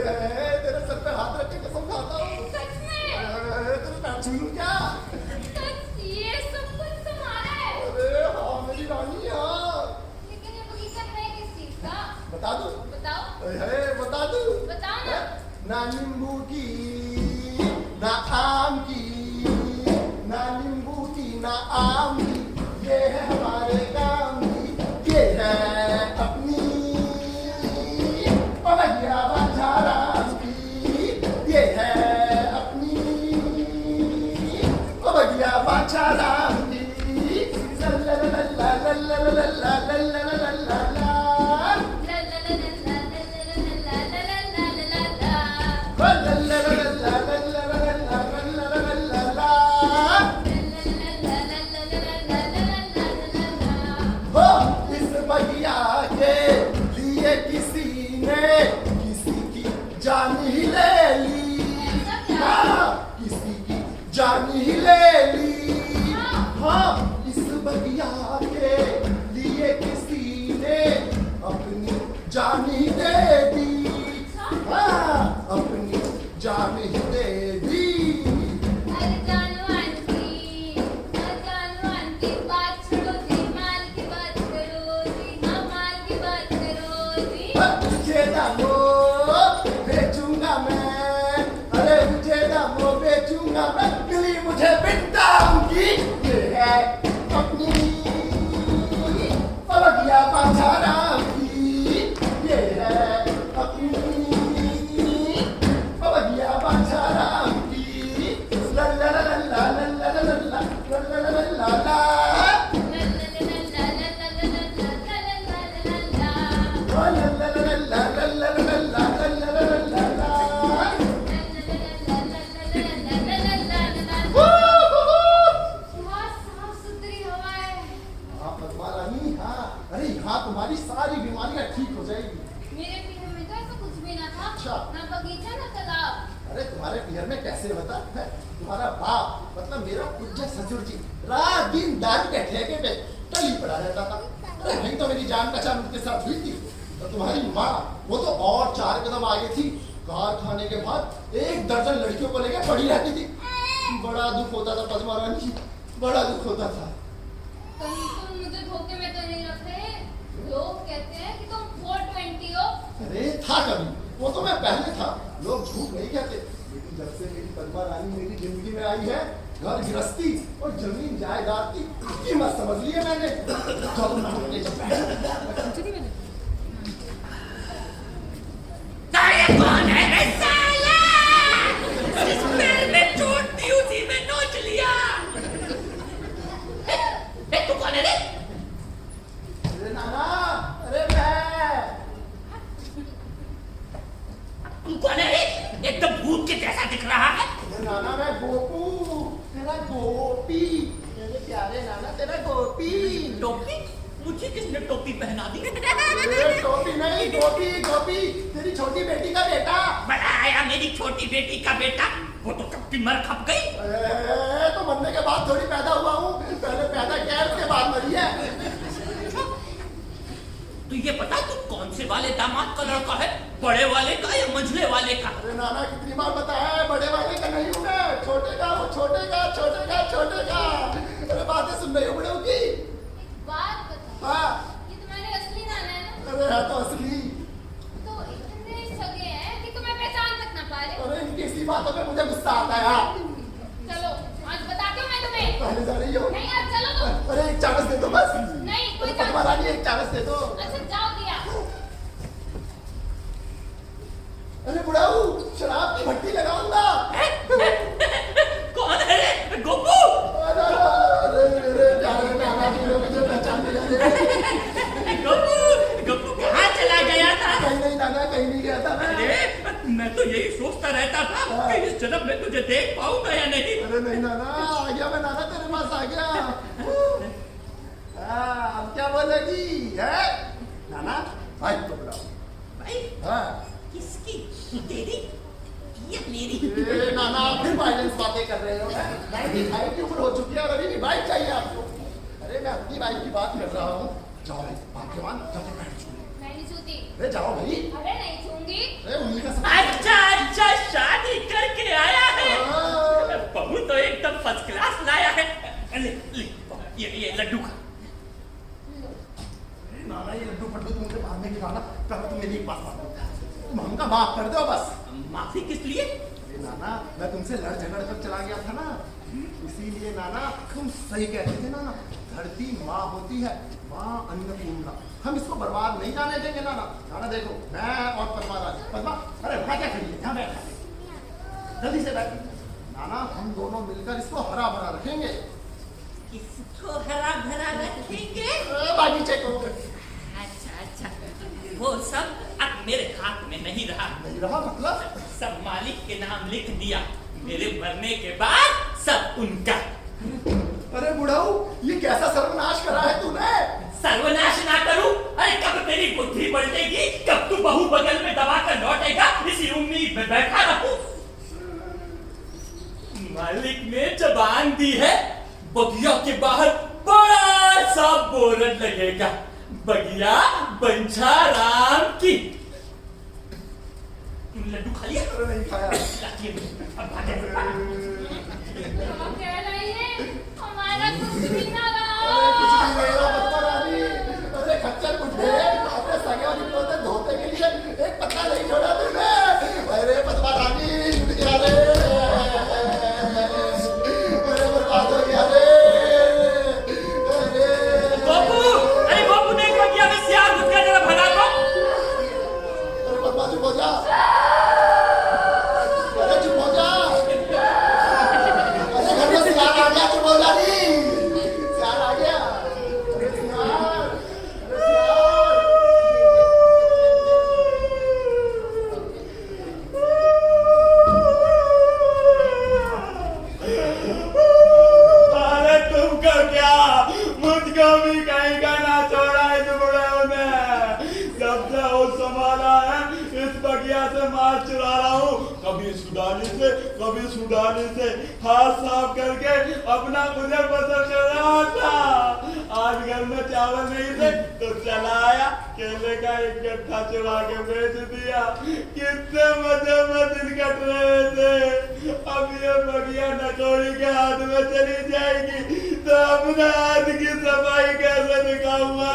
तेरे सर पे हाथ रख के कसम खाता हूँ। सच में? अरे तेरे पैर छू लूं क्या? सच, ये सब कुछ तुम्हारा है। अरे हाँ मेरी रानी, हाँ। लेकिन ये बगीचा है किस चीज का? बता दूं? बताओ। अरे बता दूं? बताओ ना। ना नींबू की, ना आम की, ना नींबू की, ना आम की, ये है हमारे काम की, ये है अपनी पवैया बाजाराम की, ये है अपनी पवैया बाजाराम की। लल्ला लल्ला लल्ला लल्ला लल्ला लल्ला। जान ही ले ली, हाँ, किसी की जान ही ले ली। हाँ, इस बगिया के लिए किसी ने अपनी जान ही दे दी। हाँ, अपनी जान ही दे दी। अरे जानवान की बात छोड़ो जी, माल की बात करो जी, हाँ माल की बात करो जी। तुझे दामो बेचूंगा मैं, अरे तुझे दामो बेचूंगा मैं, मिली मुझे बिंदाम की, ये है अपनी पवैया बाजाराम की, ये है अपनी पवैया बाजाराम की। लल्ला लल्ला लल्ला लल्ला लल्ला लल्ला लल्ला। तुम्हारी सारी बीमारियां ठीक हो जाएगी। मेरे पीहर में तो ऐसा कुछ भी ना था। अच्छा। ना बगीचा ना तालाब। अरे तुम्हारे पीहर में कैसे होता है? तुम्हारा बाप मतलब मेरा पूज्य ससुर जी रात दिन दारू के ठेके पे टली पड़ा रहता था। अरे नहीं तो मेरी जान पहचान उनके साथ हुई थी। तो तुम्हारी माँ वो तो और 4 कदम आगे थी। कारखाने के बाद 1 दर्जन लड़कियों को लेकर पड़ी रहती थी। बड़ा दुख होता था पद्मा रानी, बड़ा दुख होता था। कहीं तुम मुझे धोखे में तो नहीं रख रहे? लोग कहते हैं कि तुम 420 हो। अरे था कभी, वो तो मैं पहले था, लोग झूठ नहीं कहते। लेकिन जब से मेरी पद्मा रानी मेरी जिंदगी में आई है, घर गृहस्थी और जमीन जायदाद की कीमत समझ ली है मैंने। जब मैं अपने ये कौन है रे साला? जिस पैर में चोट दी उसी में नोच लिया। नाना, अरे मैं। तू कौन है? एकदम भूत के जैसा दिख रहा है। अरे नाना मैं गोपू, तेरा गोपी, मेरे प्यारे नाना तेरा गोपी। टोपी? मुझे किसने टोपी पहना दी? अरे टोपी नहीं, गोपी गोपी, तेरी छोटी बेटी का बेटा। बड़ा आया मेरी छोटी बेटी का बेटा, वो तो कब की मर खप गई। तो मरने के बाद थोड़ी पैदा हुआ हूँ, पहले पैदा किया है, उसके बाद मरी है। तो ये बता तू कौन से वाले दामाद का लड़का है, बड़े वाले का या मंझले वाले का? अरे नाना कितनी बार बताया है, बड़े वाले का नहीं हूँ मैं, छोटे का, वो छोटे का, छोटे का, छोटे का। अरे बातें सुन रही हो बड़ों की? बात बता, हाँ। ये तुम्हारे असली नाना है ना? अरे है तो असली। तो इतने सगे हैं कि तुम्हें पहचान तक ना पा रहे। अरे इनकी इसी बातों पे मुझे गुस्सा आता है। चलो आज बताती हूँ मैं तुम्हें। पहले जा रही हो? नहीं आज चलो तुम। अरे एक चावल दे दो बस। नहीं कोई अरे पद्मा रानी एक चावल दे दो। अच्छा जाओ दिया। अरे बुढ़ाऊ शराब की भट्टी लगाऊंगा। कौन है रे? गोपू? अरे अरे प्यारे नाना जी ने मुझे पहचान लिया। गोपू, गोपू कहाँ चला गया था? कहीं नहीं नाना, कहीं नहीं गया था मैं। अरे मैं तो यही सोचता रहता था कि इस जन्म में तुझे देख पाऊंगा या नहीं। अरे नहीं नाना, आ गया मैं नाना, तेरे पास आ गया। अब क्या बोलेगी है नाना? भाई तो बुलाओ। भाई हाँ किसकी? तेरी या मेरी? ए, नाना आप फिर वायलेंस बातें कर रहे हो। 95 की उम्र हो चुकी है और अभी भी बाइक चाहिए आपको। अरे मैं अपनी बाइक की बात कर रहा हूँ। जाओ भाई भाग्यवान, जाके पैर छू। मैं नहीं छूती। अरे जाओ भाई। अरे नहीं छूंगी। अरे उन्हीं का सब। अच्छा अच्छा शादी करके आया है। हाँ। बहू तो एकदम फर्स्ट क्लास लाया है। ले ले ये लड्डू खा। नाना ये लड्डू फड्डू तुम मुझे बाद में खिलाना, पहले तुम मेरी एक बात मान लो, तुम हमका माफ कर दो बस। माफी किस लिए? अरे नाना मैं तुमसे लड़ झगड़ कर चला गया था ना, इसीलिए नाना तुम सही कहते थे नाना, धरती माँ होती है, माँ अन्नपूर्णा, हम इसको बर्बाद नहीं जाने देंगे नाना। नाना देखो मैं और पद्मा रानी, पद्मा अरे वहाँ क्या खड़ी है, यहाँ बैठ, जल्दी से बैठ। नाना हम दोनों मिलकर इसको हरा भरा रखेंगे। इसको हरा भरा रखेंगे? बागीचे को। अच्छा अच्छा, वो सब अब मेरे हाथ में नहीं रहा। नहीं रहा मतलब? सब मालिक के नाम लिख दिया, मेरे मरने के बाद सब उनका। अरे बुढ़ाऊ ये कैसा सर्वनाश करा है तूने? सर्वनाश ना करूं? अरे कब तेरी बुद्धि पलटेगी, कब तू बहू बगल में दबा कर लौटेगा, इसी उम्मीद में बैठा रहूं। मालिक ने जबान दी है, बगिया के बाहर बड़ा सा बोर्ड लगेगा, बगिया बंछा राम की। तुमने लड्डू खा लिया? अरे नहीं खाया। अब भागे। क्या कह रही है? हमारा कुछ भी ना रहा। अरे कुछ भी नहीं रहा पद्मा रानी। अरे खच्चर बुड्ढे अपने सगे और इकलौते धोते के लिए एक पत्ता नहीं छोड़ा तूने। अरे पद्मा रानी उठ गया रे, अरे बर्बाद हो गया रे। गोपू, अरे गोपू देख बगिया में सियार घुस गया, जरा भगा दो। अरे पद्मा चुप हो जा, अरे चुप हो जा, अरे घर में सियार आ गया, चुप हो जा नी, सियार आ गया, अरे सियार, अरे सियार। अरे तुमको क्या, मुझको भी कहीं का ना छोड़ा इस बुढ़े ने। जब से वो संभाला है इस बगिया से माल चुरा रहा हूँ, कभी सुडानी से कभी सुडानी से हाथ साफ करके अपना मुझे पसंद कर रहा था। आज घर में चावल नहीं थे तो चला आया, केले का एक गट्ठा चुरा के बेच दिया। कितने मजे में दिन कट रहे थे। अब ये बगिया नकौड़ी के हाथ में चली जाएगी तो अपने हाथ की सफाई कैसे दिखाऊंगा?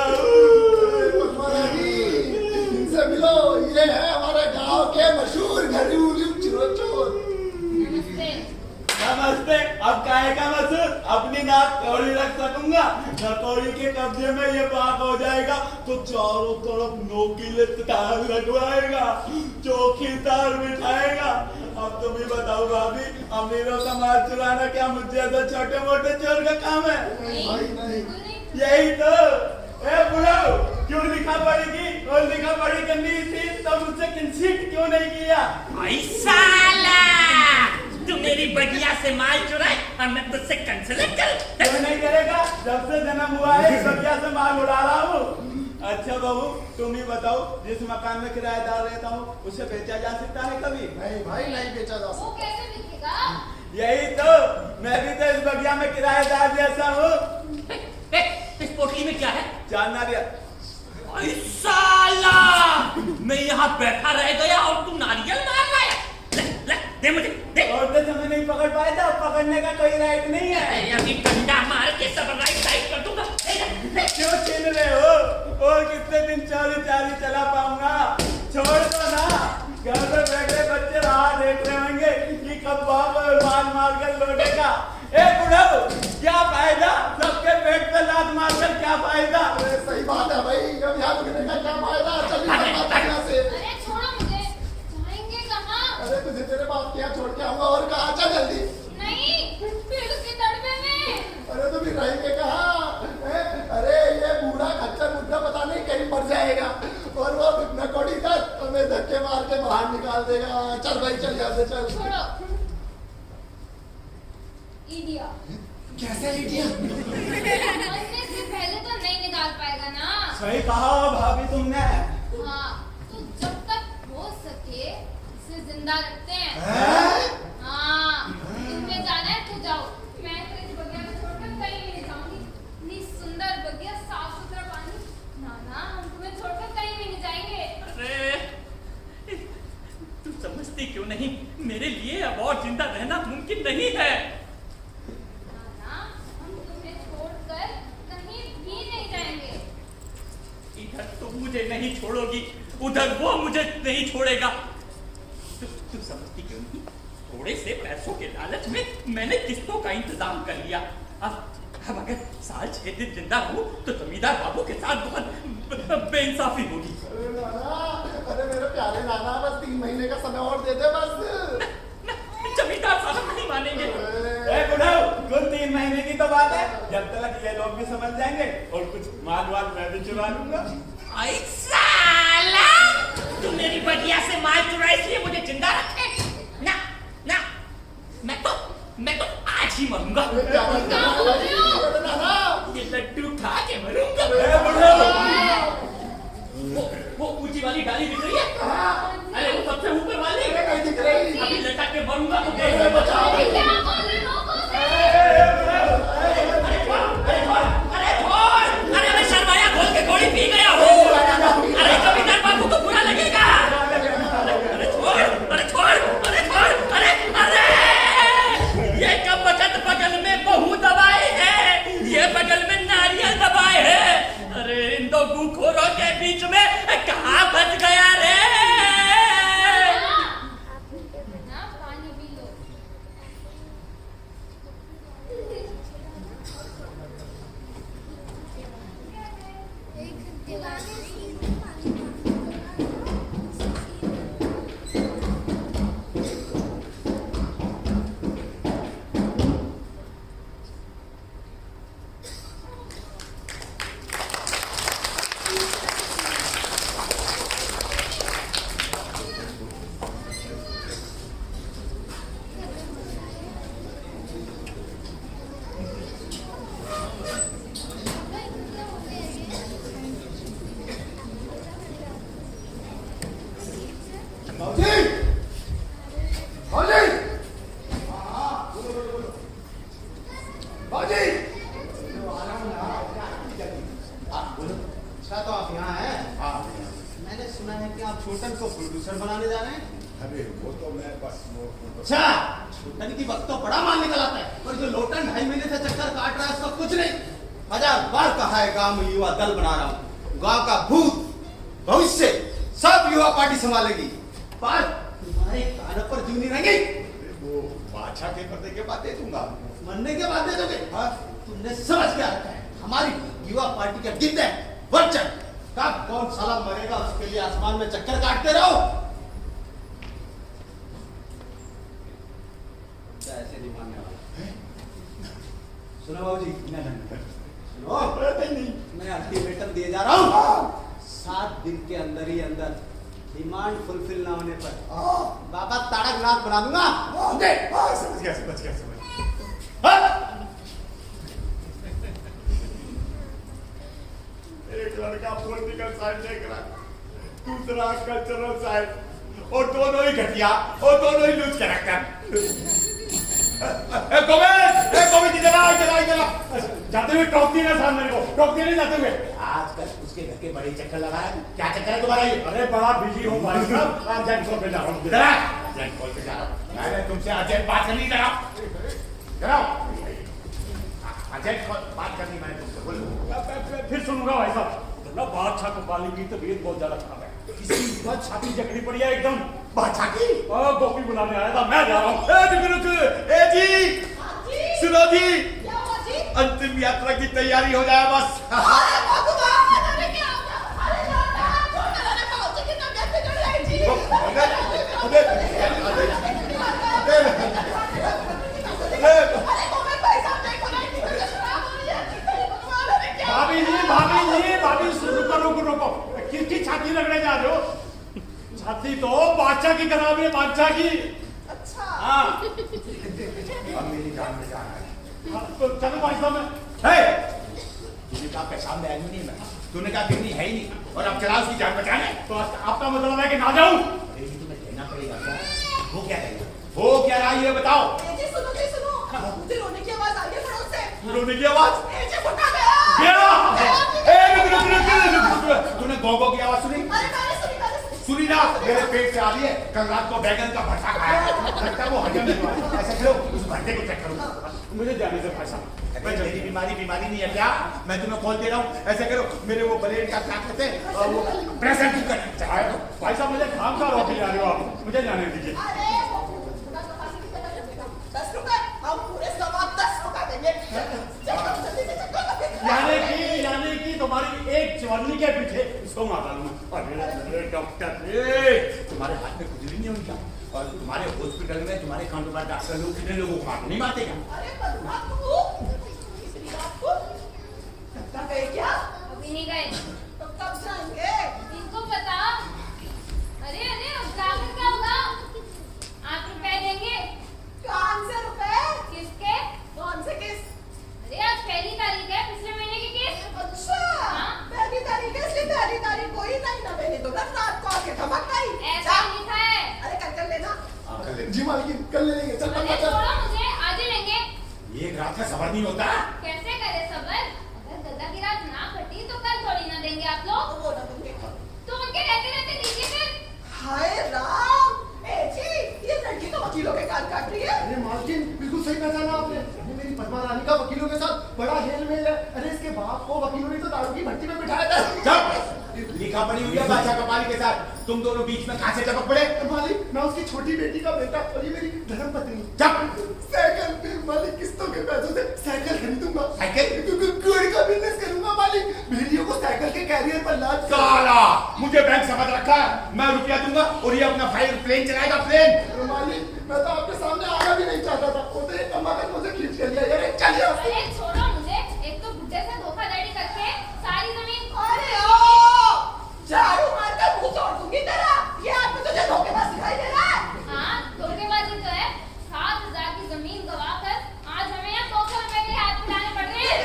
पद्मा रानी इनसे मिलो, ये है हमारे गांव के मशहूर घरेलू चोर। नमस्ते। नमस्ते। अब काहे का मसूर, अपनी नाक कौड़ी रख सकूंगा, नकौड़ी के कब्जे में ये पाक हो जाएगा तो चारों तरफ नोकीले तार लगवाएगा, चौकी तार बिठाएगा। अब तुम ही बताओ भाभी, अमीरों का माल चुराना क्या मुझे तो छोटे मोटे चोर का काम है? नहीं, भाई नहीं। नहीं। यही तो ए बुढ़ाओ, क्यों लिखा पढ़ेगी और लिखा पढ़ी करनी थी तो मुझसे कंसीड क्यों नहीं किया? आई साला, तू मेरी बगिया से माल चुराए और मैं तुझसे कंसल्ट कर? क्यों नहीं करेगा? जब से जन्म हुआ है इस बगिया से माल उड़ा रहा हूँ। अच्छा बहू, तुम ही बताओ, जिस मकान में किराएदार रहता हूँ उसे बेचा जा सकता है कभी? नहीं भाई, नहीं बेचा जा वो सकता। कैसे बिकेगा? यही तो, मैं भी तो इस बगिया में किराएदार जैसा हूँ। इस पोटली में क्या है? चार नारियल। आई साला, मैं यहाँ बैठा रह गया और तू नारियल मार रहा है? ले, ले, दे मुझे, दे। और तो तुम्हें नहीं पकड़ पाए तो पकड़ने का कोई राइट नहीं है। अभी डंडा मार के सब राइट साइड कर दूंगा। ले, ले। क्यों छीन रहे हो? और कितने दिन चोरी चारी चला पाऊंगा? छोड़ दो ना, घर में बैठे बच्चे राह देख रहे होंगे कि कब बाप मार मार कर लौटेगा। ए बुढ़ाओ, क्या फायदा? सबके पेट पे लात मार कर क्या फायदा? अरे सही बात है भाई, अब यहाँ रुकने का क्या फायदा? चलिए यहाँ से। अरे छोड़ो मुझे, जाएंगे कहाँ? अरे तुझे तेरे बाप के यहाँ छोड़ के आऊंगा और कहाँ? चल जल्दी। नहीं, फिर उसके तड़पे में। अरे तुम रहेंगे कहाँ? अरे ये बूढ़ा खच्चर मुद्दा पता नहीं कहीं मर जाएगा और वो नकोड़ी तक हमें धक्के मार के बाहर निकाल देगा। चल भाई, चल यहाँ से चल। छोड़ो। इडिया। कैसे इडिया? मरने से पहले तो नहीं निकाल पाएगा ना? सही कहा भाभी तुमने। हाँ, तो जब तक हो सके इसे जिंदा रखते हैं। हाँ, तुम्हें जाना है तो जाओ। मैं तो इस बगिया में छोड़कर कहीं भी नहीं जाऊंगी। इतनी सुंदर बगिया, साफ सुथरा पानी। ना, हम तुम्हें छोड़कर कहीं भी नहीं जाएंगे। अरे, तू समझती क्यों नहीं? मेरे लिए अब और जिंदा रहना मुमकिन नहीं है। ना, हम तुम्हें छोड़कर कहीं भी नहीं जाएंगे। इधर तो मुझे नहीं छोड़ोगी, उधर वो मुझे नहीं छोड़ेगा। तू समझती क्यों नहीं? थोड़े से पैसों के लालच में मैंने किस्तों का इंतजाम कर लिया। अब अगर साल 6 दिन जिंदा हूँ तो जमींदार बाबू के साथ बहुत बेइंसाफी होगी। अरे नाना, अरे मेरे प्यारे नाना, बस 3 महीने का समय और दे दे बस। जमींदार साहब नहीं मानेंगे। ए बुढ़ाओ, कुल 3 महीने की तो बात है, जब तक ये लोग भी समझ जाएंगे और कुछ माल वाल मैं भी चुरा लूंगा। आई साला, तू मेरी बगिया से माल चुरा इसलिए मुझे जिंदा रखे? ना, ना, मैं तो आज ही मरूंगा। क्या बोल रहे हो? अरे नाना, ये लड्डू खा के मरूंगा। ए बुढ़ाओ, वो ऊंची वाली डाली दिख रही है? अरे वो सबसे ऊपर वाली। अरे कहीं दिख रही। अभी लटक के मरूंगा तो अरे बचाओ। अरे क्या बोल रहे हो? अरे मैं शर्माया खोल के गोली पी गया हूँ। अरे जमींदार बाबू को बुरा लगेगा। अरे छोड़। अरे ये कब वक्त बगल में बहू दबाए है, ये बगल में नारियल दबाए है। अरे इन दो भूखोरों के बीच में कहाँ फंस गया रे? ना, पानी पी लो। बाबूजी, बाबूजी, बाबूजी। अच्छा तो आप यहाँ हैं? मैंने सुना है कि आप छोटन को प्रोड्यूसर बनाने जा रहे हैं। अरे वो तो मैं बस अच्छा, छोटन की वक्त तो बड़ा माल निकल आता है, पर जो लोटन 2.5 महीने से चक्कर काट रहा है उसका कुछ नहीं। 1000 बार कहा है गांव में युवा दल बना रहा हूँ। गांव का भूत भविष्य सब युवा पार्टी संभालेगी, पर तुम्हारे कान पर जूनी रहेंगी। वो बादशाह के पर्दे के बाद दे दूंगा। मरने के बाद दे दोगे? हाँ, तुमने समझ क्या रखा है? हमारी युवा पार्टी के गीत है वचन, कब कौन साला मरेगा उसके लिए आसमान में चक्कर काटते रहो। ऐसे नहीं मानने वाला। सुनो बाबूजी, मैं अल्टीमेटम दिए जा रहा हूँ 7 दिन के अंदर ही अंदर डिमांड फुलफिल ना होने पर बाबा ताड़कनाथ बना दूंगा। समझ गया हाँ? एक लड़का पॉलिटिकल साइड देख रहा, दूसरा कल्चरल साइड, और दोनों ही घटिया और दोनों ही लूज कैरेक्टर। जाते हुए टोकती ना सामने को, टोकती नहीं जाते हुए। आजकल उसके घर के बड़े चक्कर लगा रहे हैं। क्या चक्कर है तुम्हारा ये? अरे बड़ा बिजी हूँ भाई साहब, अर्जेंट कॉल पे जा रहा हूँ। इधर आ। अर्जेंट कॉल पे जा रहा हूँ। मैंने तुमसे अर्जेंट बात करनी जरा। अर्जेंट बात करनी मैंने तुमसे, बोलो। फिर सुनूंगा भाई साहब। ना बादशाह को पाली की तबीयत बहुत ज्यादा खराब है, किसी बात छाती जकड़ी पड़ी है एकदम। बादशाह की? गोपी बुलाने आया था, मैं जा रहा हूँ। ए जी सुनो जी, अंतिम यात्रा की तैयारी हो जाए बस। भाभी रुको, किसकी छाती रगड़े जा रहे हो? छाती तो बादशाह की करा रही है, बादशाह की। अच्छा। हाँ अब मेरी जान में जाना है। तो चलो भाई साहब मैं। तूने कहा पेशाब में आई नहीं, मैं तूने कहा कितनी है ही नहीं, और अब चला उसकी जान बचाने। तो आपका मतलब है कि ना जाऊं? अरे तुम्हें कहना पड़ेगा क्या? वो क्या रहेगा? वो क्या रहा ये बताओ। सुनो मुझे रोने की आवाज आ रही है पड़ोस से। रोने की आवाज? फटा गया। तूने गोगो की आवाज सुनी? अरे मैंने सुनी। सुनी ना, मेरे पेट से आ रही है। कल रात को बैगन का भरता खाया, लगता है वो हजम नहीं हुआ। ऐसा करो, उस भरते को चेक करो। मुझे जाने से भाई साहब। मेरी बीमारी नहीं है क्या? मैं तुम्हें खोल दे रहा हूँ। ऐसे करो, मेरे वो ब्लेड का क्या कहते हैं, वो प्रेशर कुकर चाहे। भाई साहब मुझे काम का रोके जा रहे हो आप, मुझे जाने दीजिए। अरे 10 रुपए हम पूरे सवा 10 रुपए देंगे। यानी कि तुम्हारी एक जवानी के पीछे इसको मार डालूंगा। अरे डॉक्टर तुम्हारे हाथ में कुछ नहीं होगा, और तुम्हारे हॉस्पिटल में तुम्हारे काउंटर पर डॉक्टर लोग कितने लोगों को मार नहीं मारते क्या? अरे बदमाश तब गए क्या? अभी नहीं गए। तो कब जाएंगे? इनको पता। अरे अब जाकर क्या होगा? 8 रुपए देंगे। कौन से रुपए? किसके? कौन से किस? अरे आज पहली तारीख है, पिछले महीने की किस्त। अच्छा हाँ? पहली तारीख है, इसलिए पहली तारीख को ही नहीं ना मैंने तो रात को आके धमक गई। ऐसा ही लिखा है। अरे कल लेना। जी मालकिन, कल ले लेंगे। चल अरे छोड़ो मुझे, आज ही लेंगे। एक रात का सबर नहीं होता। कैसे करे सबर? अगर गद्दा की रात ना कटी तो कल थोड़ी ना देंगे आप लोग। वो ना देंगे। तो उनके रहते रहते दीजिए फिर। हाय राम, ए जी, ये लड़की तो वकीलों के कान काट रही है। अरे मालकिन, बिल्कुल सही पहचाना आपने। ये मेरी पद्मा रानी का वकीलों के साथ बड़ा हेल मेल है। अरे इसके बाप को वकीलों ने तो दारू की भट्टी में बिठाया था। लिखा पड़ी हुई है बादशाह कपाली के साथ। तुम दोनों बीच में कहां से टपक पड़े? मालिक, मैं उसकी छोटी बेटी का बेटा, और ये मेरी धर्म पत्नी। साइकिल पे मालिक, किस्तों के पैसों से साइकिल खरीदूंगा। साइकिल? गुड़ का बिजनेस करूंगा मालिक। भेड़ियों को साइकिल के कैरियर पर लाद। साला मुझे बैंक समझ रखा है, मैं रुपया दूंगा और ये अपना प्लेन चलाएगा, प्लेन। मालिक, मैं तो आपके सामने आना भी नहीं चाहता था, उतरे कमाकर मुझे खींच के लिया। अरे चलिए। अरे छोड़ो मुझे, एक तो बुड्ढे से धोखाधड़ी करके सारी जमीन। अरे ओ, झाड़ू मारकर मुंह तोड़ दूंगी तेरा। ये आदमी तुझे धोखेबाज दिखाई दे रहा है। हाँ धोखेबाजी तो है। 7,000 की जमीन गवाकर आज हमें यहाँ 200 रुपए के हाथ मिलाने पड़ रहे हैं।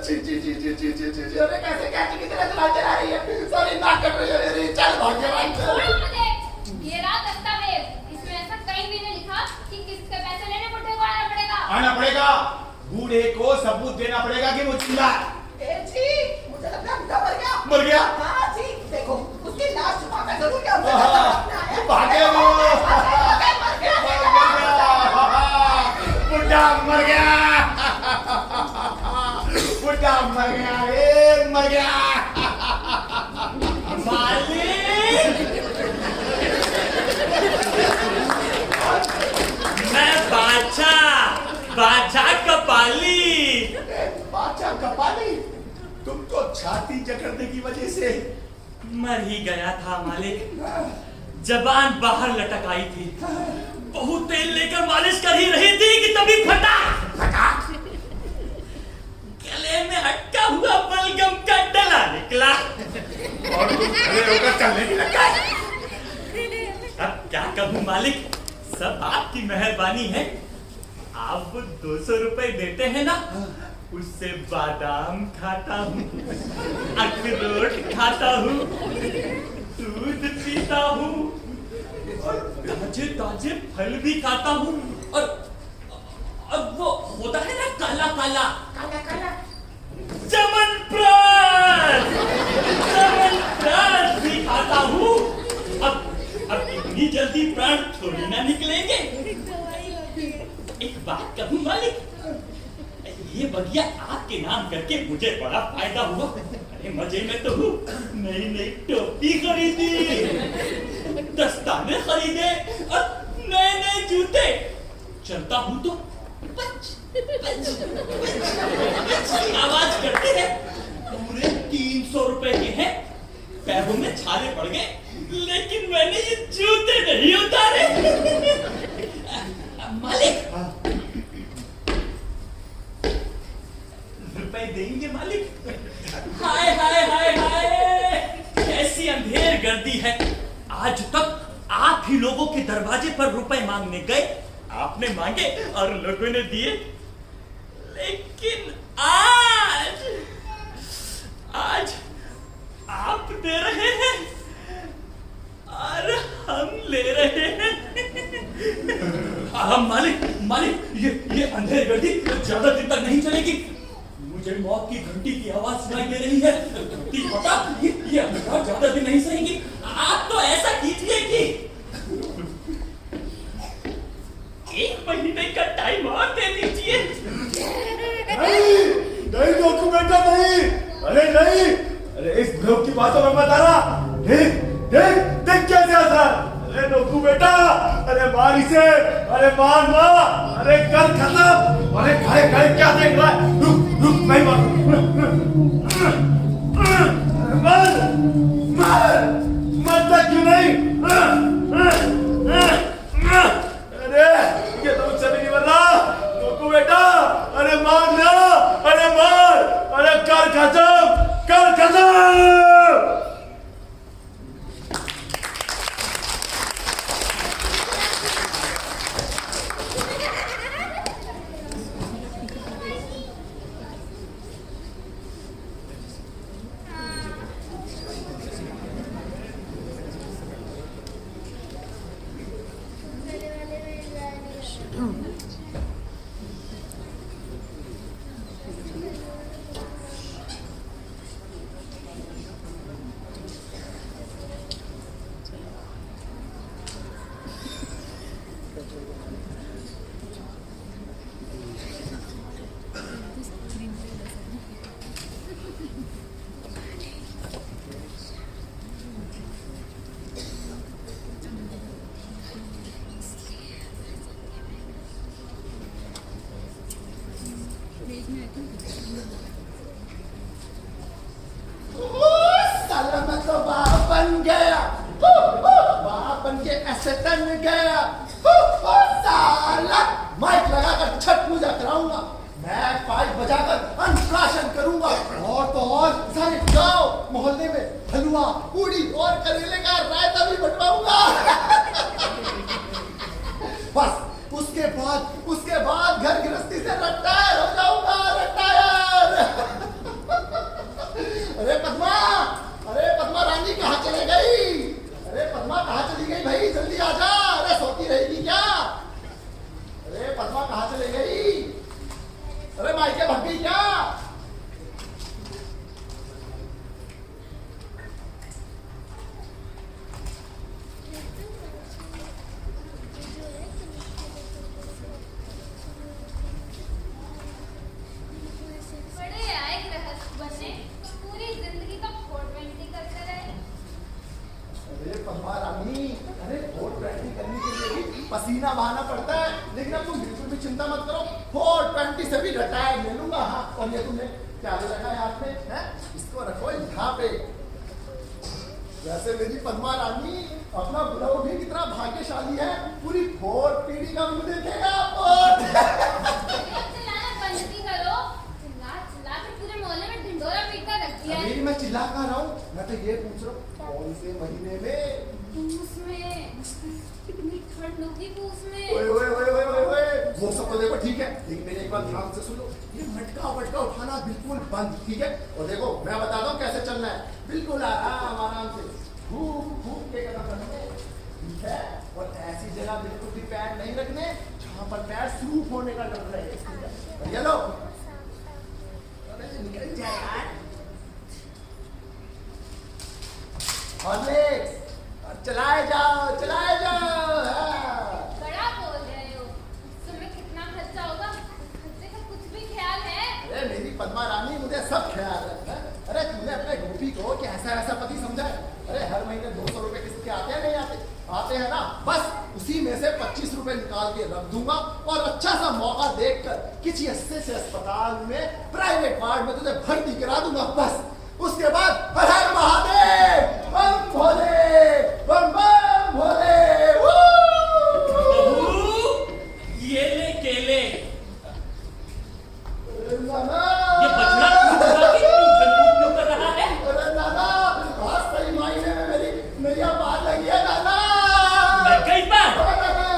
जी, अरे कैसे कैसे की तरह चला रही है? सॉरी, ना कर रही है। अरे चल भाग जा। अरे छोड़ो मुझे। ये रहा दस्तावेज, इसमें ऐसा कहीं भी नहीं लिखा कि किसके पैसे लेने बुड्ढे को आना पड़ेगा। आना पड़ेगा, बूढ़े को सबूत देना पड़ेगा कि वो जिंदा है। ए जी, मुझे लगता है बुढ़ा मर गया। मर गया? हाँ जी, देखो उसकी लाश छुपाकर जरूर क्या भागे वो। बुढ़ा मर गया, बुढ़ा मर गया, रे मर गया। मैं बादशाह कपाली। बादशाह कपाली? तुम तो छाती जकड़ने की वजह से मर ही गया था मालिक। जबान बाहर लटक आई थी, बहुत तेल लेकर मालिश कर ही रही थी कि तभी फटा। गले में हटका फेंका हुआ बलगम का डला निकला। और तुम खड़े होकर चलने की लगा। अब क्या कहूँ मालिक, सब आपकी मेहरबानी है। आप 200 रुपए देते हैं ना, उससे बादाम खाता हूँ, अखरोट खाता हूँ, दूध पीता हूँ और ताजे ताजे फल भी खाता हूँ। और वो होता है ना काला काला काला काला चमनप्राश भी खाता हूँ। अब इतनी जल्दी प्राण थोड़ी ना निकलेंगे। एक बात कहूँ मालिक, ये बगिया आपके नाम करके मुझे बड़ा फायदा हुआ। अरे मजे में तो हूँ। नई नई टोपी खरीदी, दस्ताने खरीदे और नए नए जूते। चलता हूँ तो पच पच पच आवाज करते हैं। पूरे 300 रुपए के हैं। पैरों में छाले पड़ गए, लेकिन मैंने ये जूते नहीं उतारे। मालिक, रुपए देंगे मालिक? हाय हाय हाय हाय, कैसी अंधेर गर्दी है। आज तक आप ही लोगों के दरवाजे पर रुपए मांगने गए, आपने मांगे और लोगों ने दिए। लेकिन आज आप दे रहे हैं और हम ले रहे हैं। मालिक, ये अंधेर गर्दी ज्यादा दिन तक नहीं चलेगी। मुझे मौत की घंटी की आवाज सुनाई दे रही है। घंटी पता, ये अंधकार ज्यादा दिन नहीं सहेगी। आप तो ऐसा कीजिए कि 1 महीने का टाइम और दे दीजिए। नहीं डॉक्यूमेंट नहीं। अरे नहीं, अरे इस ग्रुप की बातों में मत आना। देख देख देख कैसे हंसा। अरे नोकू बेटा, अरे मार इसे, अरे मार मार, अरे कर खत्म। अरे खड़े खड़े क्या देख रहा है? रुक नहीं मार, मरता क्यों नहीं? अरे ये तो मुझसे भी नहीं मर रहा। नोकू बेटा, अरे मार ना, अरे मार, अरे कर खत्म, कर खत्म। साला मैं तो बाप बन गया। बाप बन के ऐसे तन गया। साला माइक लगाकर छठ पूजा कराऊंगा, मैं पाइप बजाकर अनुशासन करूंगा और तो और सारे गांव मोहल्ले में हलवा पूड़ी और करेले का रायता भी बंटवाऊंगा। बस उसके बाद घर गृहस्थी से रिटायर हो जाऊंगा। रिटायर। अरे पद्मा रानी कहाँ चले गई? अरे पद्मा कहाँ चली गई भाई? जल्दी आ जा। अरे सोती रहेगी क्या? अरे पद्मा कहाँ चली गई? अरे मायके भाग गई क्या? बड़े आए गृहस्थ बनने, पूरी जिंदगी तो 420 करते रहे। अरे पद्मा रानी, अरे 420 करने के लिए भी पसीना बहाना पड़ता है, लेकिन अब तुम बिल्कुल भी चिंता मत करो। 420 से भी रिटायर ले लूंगा। हाँ, और ये तुमने क्या ले रखा है हाथ में? हैं? इसको रखो यहाँ पे। वैसे मेरी पद्मा रानी अपना बुलाओ भी कितना भाग्यशाली है, पूरी 4 पीढ़ी का मुंह देखेगा। चिल्लाना बंद करो। चिल्ला के पूरे मोहल्ले में चिल्ला कहाँ रहा हूँ? मैं तो ये पूछ रहा हूँ कौन से महीने में? पूस में कितनी ठंड होगी पूस में। ओए ओए ओए ओए ओए ओए, वो सब तो देखो ठीक है, लेकिन मेरी एक बात ध्यान से सुनो, ये मटका वटका उठाना बिल्कुल बंद, ठीक है? और देखो मैं बताता हूँ कैसे चलना है, बिल्कुल आराम आराम से घूम घूम के कदम रखने, ठीक है? और ऐसी जगह बिल्कुल भी पैर नहीं रखने जहाँ पर पैर स्लूप होने का डर रहे, ठीक है? और ये लो, अरे निकल जाए यार। हॉर्लिक्स, चलाए जाओ हाँ। बड़ा बोल रहे हो, इस समय कितना खर्चा होगा? खर्चे का कुछ भी ख्याल है? अरे मेरी पद्मा रानी, मुझे सब ख्याल है। अरे तूने अपने गोपी को कि ऐसा पति समझा है? अरे हर महीने 200 रुपए किसके आते हैं? नहीं आते? आते हैं ना, बस उसी में से 25 रुपए निकाल के रख दूंगा और अच्छा सा मौका देखकर किसी अच्छे से अस्पताल में प्राइवेट वार्ड में तुझे भर्ती करा दूंगा, बस उसके बाद हर हर महादेव, बम भोले, बम बम भोले। बहू, ये ले केले। नाना, ये बछड़ा पूछा कि क्यों कर रहा है? अरे नाना, आज सही मायने में मेरी बात लगी है नाना। लग गई बात?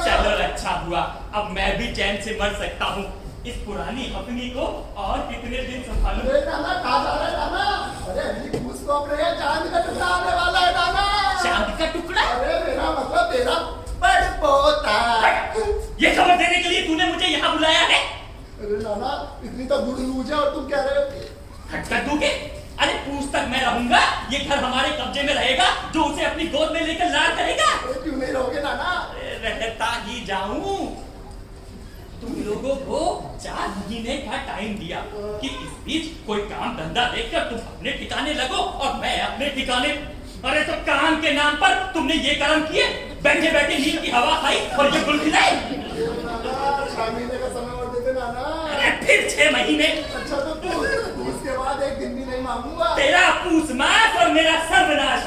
चलो अच्छा हुआ, अब मैं भी चैन से मर सकता हूँ। इस पुरानी हथनी को और कितने दिन संभालूं? अरे नाना, कहाँ जा रहे नाना? अरे अभी उसको अपने चांद का टुकड़ा आने वाला है नाना। चांद का टुकड़ा? अरे मेरा मतलब तेरा बड़पोता। ये खबर देने के लिए तूने मुझे यहाँ बुलाया है? अरे नाना, इतनी तो गुड़ लूज है और तुम कह रहे हो कि हट कर दूंगे? अरे पूछ तक मैं रहूंगा, ये घर हमारे कब्जे में रहेगा, जो उसे अपनी गोद में लेकर लाड करेगा। अरे क्यों नहीं रहोगे नाना? अरे रहता ही जाऊं। तुम लोगों को 4 महीने का टाइम दिया कि इस बीच कोई काम धंधा देखकर तुम अपने ठिकाने लगो और मैं अपने ठिकाने। अरे तो काम के नाम पर तुमने ये काम किए, बैठे बैठे नींद की हवा खाई और ये गुल खिलाई। नाना, 6 महीने का समय और देते नाना। अरे फिर 6 महीने? अच्छा तो उसके बाद एक दिन भी नहीं मांगूंगा। तेरा पूछ मास और मेरा सर्वनाश।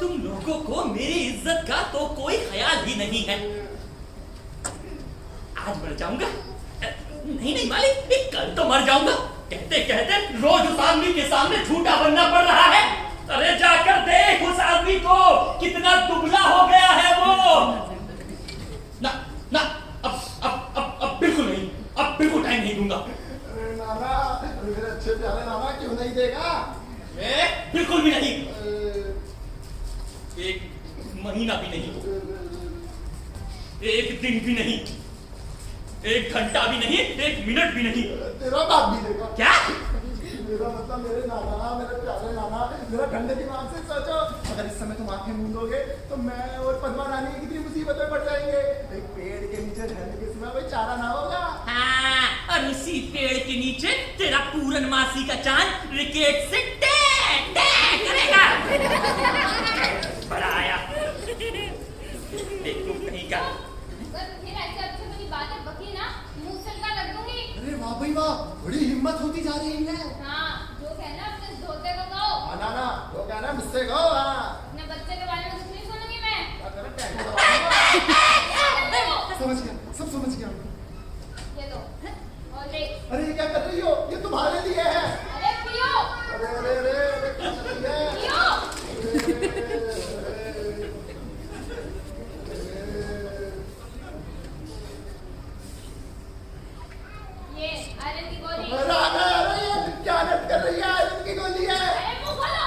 तुम लोगों को मेरी इज्जत का तो कोई ख्याल ही नहीं है। आज मर जाऊंगा? नहीं मालिक, कल तो मर जाऊंगा। कहते कहते रोज उस आदमी के सामने झूठा बनना पड़ रहा है। अरे जाकर देख उस आदमी को, कितना दुबला हो गया है वो। ना ना, अब बिल्कुल नहीं, अब बिल्कुल टाइम नहीं दूंगा। अरे नाना, मेरे अच्छे प्यारे नाना, क्यों नहीं देगा? बिल्कुल भी नहीं। 1 महीना भी नहीं, 1 दिन भी नहीं, 1 घंटा भी नहीं, 1 मिनट भी नहीं। तेरा बाप भी देगा। क्या? मेरा मतलब मेरे नाना, मेरे प्यारे नाना, मेरा ठंडे दिमाग से सोचो, अगर इस समय तुम आंखें मूंदोगे तो मैं और पद्मा रानी कितनी मुसीबत में पड़ जाएंगे। एक पेड़ के नीचे रहने के समय कोई चारा ना होगा। हाँ, और उसी पेड़ के नीचे तेरा पूर्णमासी का चांद विकेट से टैक टैक करेगा। बड़ा आया, देख तुम कहीं का। अगर फिर ऐसे अच्छे मेरी बातें बकी ना, मुंह से लगा रख दूंगी। अरे वाह भाई वाह, बड़ी हिम्मत होती जा रही है। हाँ, जो कहना अपने धोते को कहो। नाना, वो कहना मुझसे कहो। अपने बच्चे के बारे में कुछ नहीं सुनूंगी मैं। क्या करें, टैंक में देखो, समझ गया, सब समझ गया। ये लो, और देख। अरे ये क्या कर रही हो? ये तुम्हारे लिए है। अरे पियो, अरे अरे अरे अरे क्या कर रही है? पियो। ये आयरन की गोली। अरे अरे अरे, ये क्या नट कर रही है? आयरन की गोली है। अरे मुंह खोलो।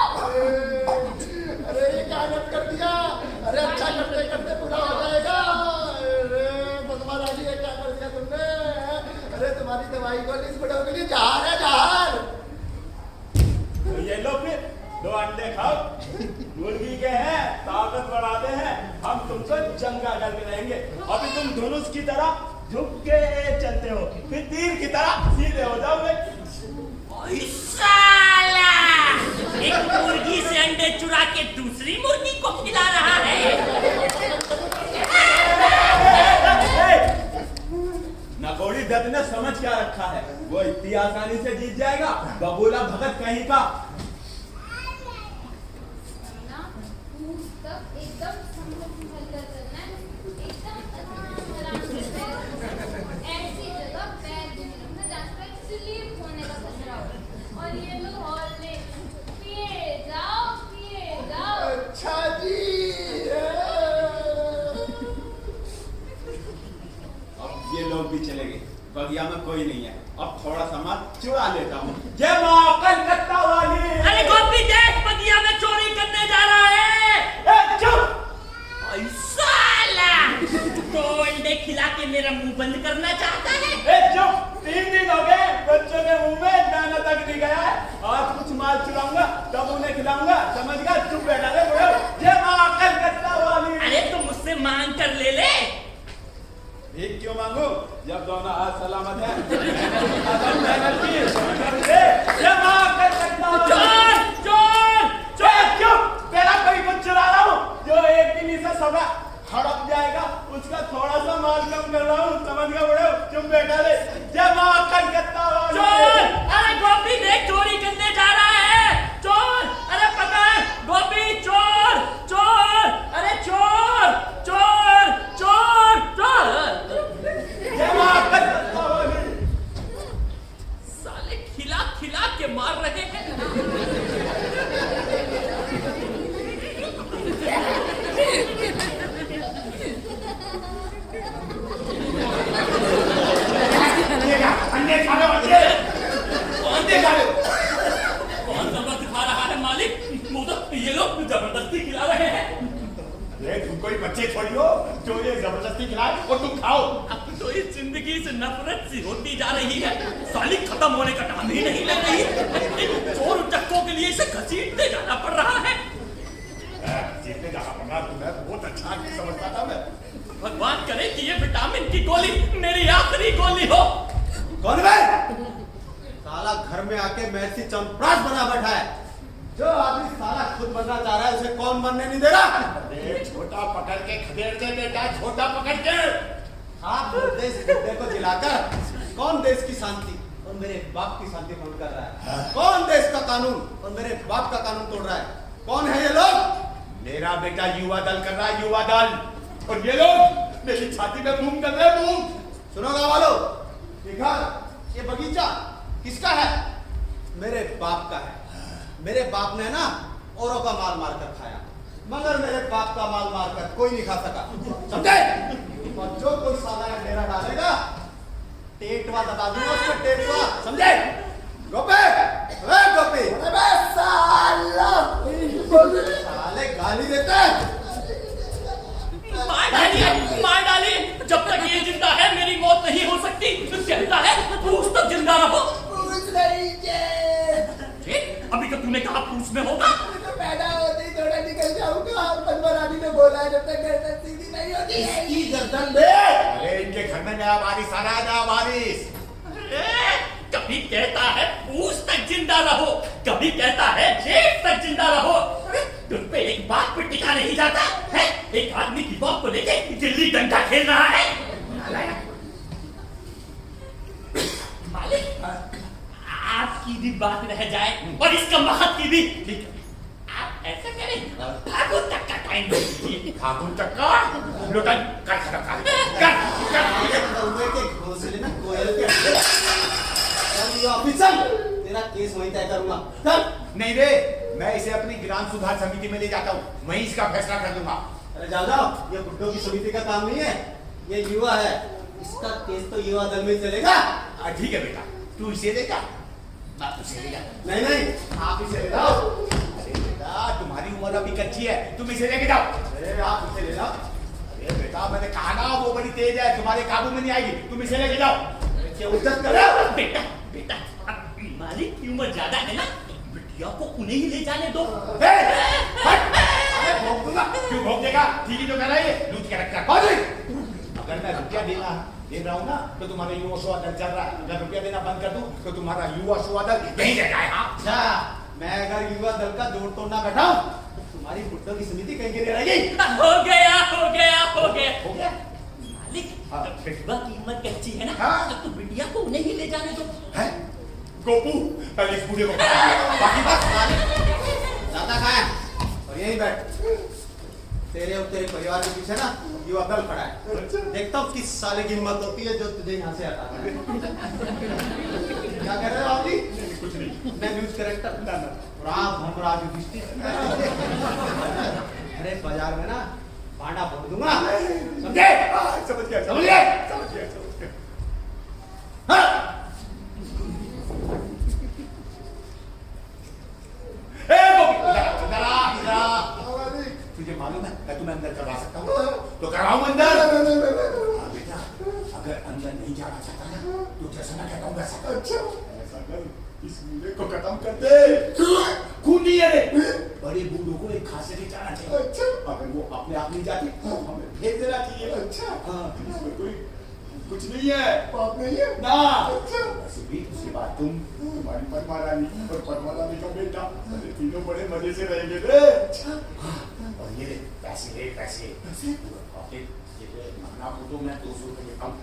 अरे ये क्या नट कर दिया? अरे अच्छा करते करते पूरा हो जाएगा। अरे पद्मा रानी, ये क्या कर दिया तुमने? अरे तुम्हारी दवाई गोली इस बुढ़ाऊ के लिए जहर है, जहर। तो ये लो फिर 2 अंडे खाओ, मुर्गी के हैं, ताकत बढ़ाते हैं, हम तुमको जंगा करके रहेंगे। अभी तुम धनुष की तरह झुक के चलते हो, फिर तीर की तरह सीधे हो जाओगे। ओए साला, एक मुर्गी से अंडे चुरा के दूसरी मुर्गी को खिला रहा है। नकोड़ी दत्त ने समझ क्या रखा है, वो इतनी आसानी से जीत जाएगा? बबूला भगत कहीं का। ना, मुंह तक एकदम संभल कर चलना है, एकदम आराम से पैर। ऐसी जगह पैर भी नहीं रखना जहाँ पर स्लिप होने का खतरा हो। कोई नहीं है, अब थोड़ा सा माल चुरा लेता हूँ। जय माँ कलकत्ता वाली। अरे गोपी देख, बगिया में चोरी करने जा रहा है। चुप। साला तो अंडे खिला के मेरा मुंह बंद करना चाहता है। चुप, 3 दिन हो गए बच्चों के मुंह में दाना तक नहीं गया है। आज कुछ माल चुराऊंगा तब उन्हें खिलाऊंगा, समझ गया? चुप बैठा रे बुढ़ा। जय माँ कलकत्ता वाली। अरे तो मुझसे मांग कर ले ले। भीख क्यों मांगू जब दोनों हाथ सलामत है? जय माँ कलकत्ता वाली। चोर चोर चोर। चुप, तेरा कोई कुछ चुरा रहा हूँ जो एक दिन इसे सब हड़प जाएगा, उसका थोड़ा सा माल कम कर रहा हूँ, समझ गया बुढ़े? चुप बैठा रे। जय माँ कलकत्ता वाली। चोर। अरे गोपी देख, चोरी करने जा रहा है। चोर, अरे पकड़ गोपी। चोर चोर, अरे चोर चोर चोर चोर। जय माँ कलकत्ता वाली। साले खिला खिला के मार रहे हैं। अंडे खा रहे हो, अंडे। अंडे खा रहे हो। कौन जबरदस्ती दिखा रहा है मालिक? वो तो ये लोग जबरदस्ती खिला रहे हैं। अरे तुम कोई बच्चे थोड़ी हो जो ये जबरदस्ती खिलाए और तुम खाओ। अब तो इस जिंदगी से नफरत सी होती जा रही है। साली खत्म होने का नाम ही नहीं ले रही। इन चोर उचक्कों के लिए इसे घसीटते जाना पड़ रहा है। जीतने जाना पड़ रहा, तुम्हें बहुत अच्छा समझता था मैं। भगवान करे कि ये विटामिन की गोली मेरी आखिरी गोली हो। कौन है? साला घर में आके मैसी चंपरास बना बैठा है। जो आदमी साला खुद बनना चाह रहा है उसे कौन बनने नहीं दे रहा? अरे छोटा पकड़ के खदेड़ दे बेटा, छोटा पकड़ के। आप देश मुद्दे को जिलाकर कौन देश की शांति और मेरे बाप की शांति भंग कर रहा है? कौन देश का कानून और मेरे बाप का कानून तोड़ रहा है? कौन है ये लोग? मेरा बेटा युवा दल कर रहा है, युवा दल। और ये लोग मेरी छाती में बूम कर रहे हैं, बूम। सुनो गाँव वालों, ये घर, ये बगीचा किसका है? मेरे बाप का है। मेरे बाप ने ना औरों का माल मार कर खाया, मगर मेरे बाप का माल मार कर कोई नहीं खा सका, समझे? और जो कोई साला या डेरा डालेगा, टेटवा दबा दूंगा उसको, टेटवा, समझे? गोपे, अरे गोपी, अबे साला साले गाली देते हैं। मार डालिए। जब तक ये जिंदा है मेरी मौत नहीं हो सकती। तो कहता है पूछ तक जिंदा रहो। पूछ नहीं के। अभी तो तूने कहा पूछ में होगा। तो पैदा होते ही थोड़ा निकल जाऊंगा। पद्मरानी ने बोला है जब तक गर्दन सीधी नहीं होती है। इसकी गर्दन दे। अरे इनके घर में नया वारिस आ रहा है, नया वारिस। कभी कहता है पूछ तक जिंदा रहो, कभी कहता है जेब तक जिंदा रहो। तुम पे एक बात पे टिका नहीं जाता है। एक आदमी की बात को लेके गिल्ली डंडा खेल रहा है। मालिक, आपकी भी बात रह जाए और इसका महत की भी। ठीक है, आप ऐसा करें, फागुन तक का टाइम दे दीजिए। फागुन तक का लुटन कर खड़ा कर। कौवे के घोंसले में कोयल के ऑफिसर, तेरा केस वहीं तय करूंगा। चल। नहीं रे, मैं इसे अपनी ग्राम सुधार समिति में ले जाता हूँ, वहीं इसका फैसला कर दूंगा। अरे जाओ, ये बुड्ढों की समिति का काम नहीं है, ये युवा है, इसका केस तो युवा दल में चलेगा। ठीक है बेटा, तू इसे ले जा, मैं उसे ले जा। नहीं नहीं, आप इसे ले जाओ। अरे बेटा, तुम्हारी उम्र अभी कच्ची है, तुम इसे लेके जाओ। अरे आप इसे ले जाओ। अरे बेटा, मैंने कहा ना वो बड़ी तेज है, तुम्हारे काबू में नहीं आएगी, तुम इसे लेके जाओ। क्या उज्जत कर रहे हो? बेटा बेटा, अब मालिक की उम्र ज्यादा है ना, बिटिया को उन्हें ही ले जाने दो। अरे भोग दूंगा। क्यों भोग देगा? ठीक ही तो कह रहा है, लूट के रखा। अगर मैं रुपया दे रहा हूँ ना तो तुम्हारा युवा शुवा दल चल रहा है, अगर रुपया देना बंद कर दूं तो तुम्हारा युवा शुवा दल यहीं रह जाएगा। अच्छा, मैं अगर युवा दल का जोड़ तोड़ना बैठा हूँ तो तुम्हारी बुड्ढों की समिति कहीं गिरी रहेगी। हो गया हो गया हो गया हो गया। मालिक, हाँ। जब बिटवा की उम्र कच्ची है ना, हाँ। तब तो बिटिया को उन्हें ही ले जाने दो। है गोपू, पहले इस बूढ़े को बाकी बात ज्यादा खाया और यहीं बैठ। तेरे और तेरे परिवार के पीछे ना युवा दल खड़ा है, देखता हूँ किस साले की हिम्मत होती है जो तुझे यहाँ से हटाता है। क्या कह रहे हो आप जी? कुछ नहीं। मैं न्यूज करेक्टर राम धर्मराज युधिष्ठिर। अरे बाजार में ना भांडा फोड़ दूंगा, समझे? समझ गया। हाँ। हूँ मैं तुम्हें अंदर करवा सकता हूँ तो कराऊं अंदर। हाँ बेटा, अगर अंदर नहीं जाना चाहता ना तो जैसा मैं कहता हूँ वैसा कर। अच्छा ऐसा कर, इस मुझे को खत्म कर दे। खून नहीं है रे, बड़े बूढ़ों को एक खांसी से जाना चाहिए। अच्छा अगर वो अपने आप नहीं जाती तो हमें भेज देना चाहिए। अच्छा हाँ, इसमें कोई कुछ नहीं है बाप नहीं है ना। अच्छा वैसे भी उसके बाद तुम्हारी परमा रानी और परमा रानी का बेटा, अरे तीनों बड़े मजे से रहेंगे रे। अच्छा और ये ले पैसे, पैसे ये ले महीना को तो मैं 200 रुपये देता हूँ,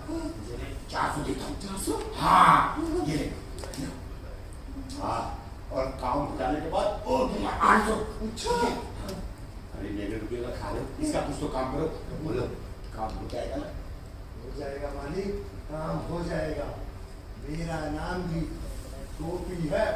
ये ले 400 देता हूँ। 400 हाँ ये ले। हाँ, और काम जाने के बाद और 800। अच्छा अरे मेरे रुपये का खा लो, इसका कुछ तो काम करो। बोलो काम हो जाएगा ना? हो जाएगा मालिक, काम हो जाएगा। मेरा नाम भी टोपी है।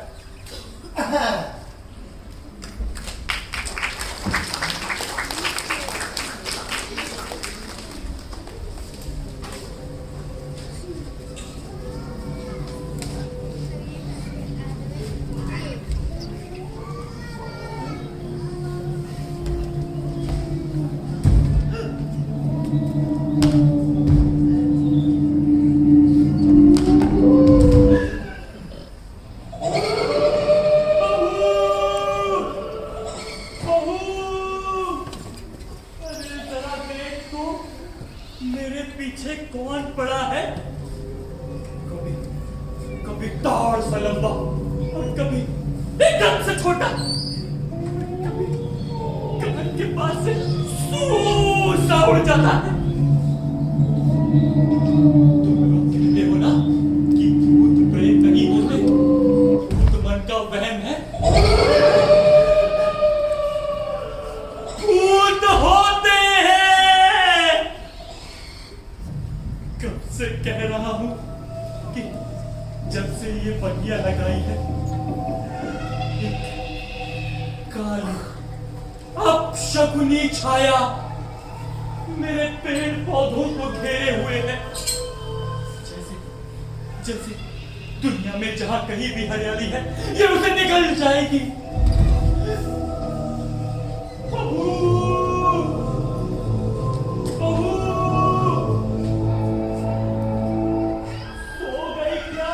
मेरे पीछे कौन पड़ा है? कभी कभी ताड़ सा लंबा और कभी एकदम से छोटा, कभी कमर के पास से सू सा उड़ जाता है। तुम लोग कहते हो ना कि भूत प्रेत नहीं होते, भूत मन का वहम है। भूत होते हैं। कब से कह रहा हूं कि जब से ये बगिया लगाई है, एक काली अपशकुनी छाया मेरे पेड़ पौधों को घेरे हुए है। जैसे जैसे दुनिया में जहां कहीं भी हरियाली है, ये उसे निकल जाएगी। बहू, बहू, सो गई क्या?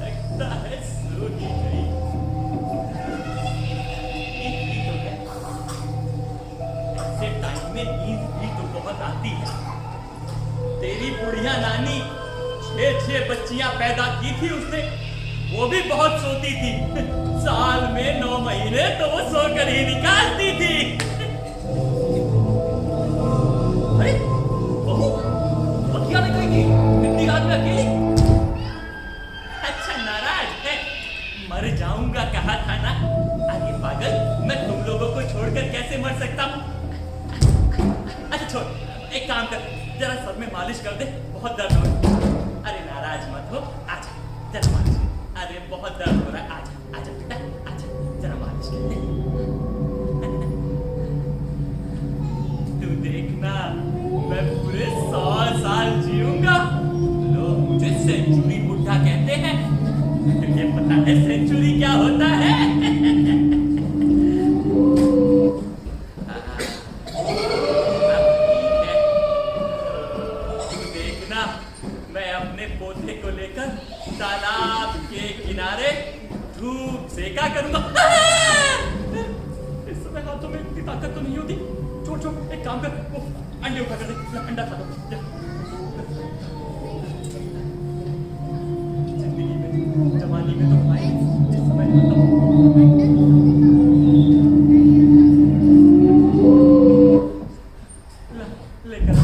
लगता है सो ही गई। नींद भी तो है, ऐसे टाइम में नींद भी तो बहुत आती है। तेरी बुढ़िया नानी 6 बच्चियां पैदा की थी उसने, वो भी बहुत सोती थी। साल में 9 महीने तो वो सोकर ही निकालती थी। अरे बहू, बगिया में गई थी इतनी रात में अकेली? अच्छा नाराज है? मर जाऊंगा कहा था ना। अरे पागल, मैं तुम लोगों को छोड़कर कैसे मर सकता हूँ? अच्छा छोड़, एक काम कर, जरा सर में मालिश कर दे, बहुत दर्द हो रहा है। अरे नाराज मत हो, आजा जरा मालिश। अरे बहुत दर्द हो रहा है, आजा आजा बेटा, आजा जरा मालिश कर दे। तू देखना, मैं पूरे 100 साल जीऊंगा। लोग मुझे सेंचुरी बुढ़ा कहते हैं। तुझे पता है सेंचुरी क्या होता है? पोते को लेकर तालाब के किनारे धूप सेका करूंगा। इस समय हाथों में इतनी ताकत तो नहीं होती। छोड़ छोड़, एक काम कर, वो अंडे उठा कर दे, अंडा खा दो। जिंदगी में, जवानी में तो भाई जिस समय खाता लेकर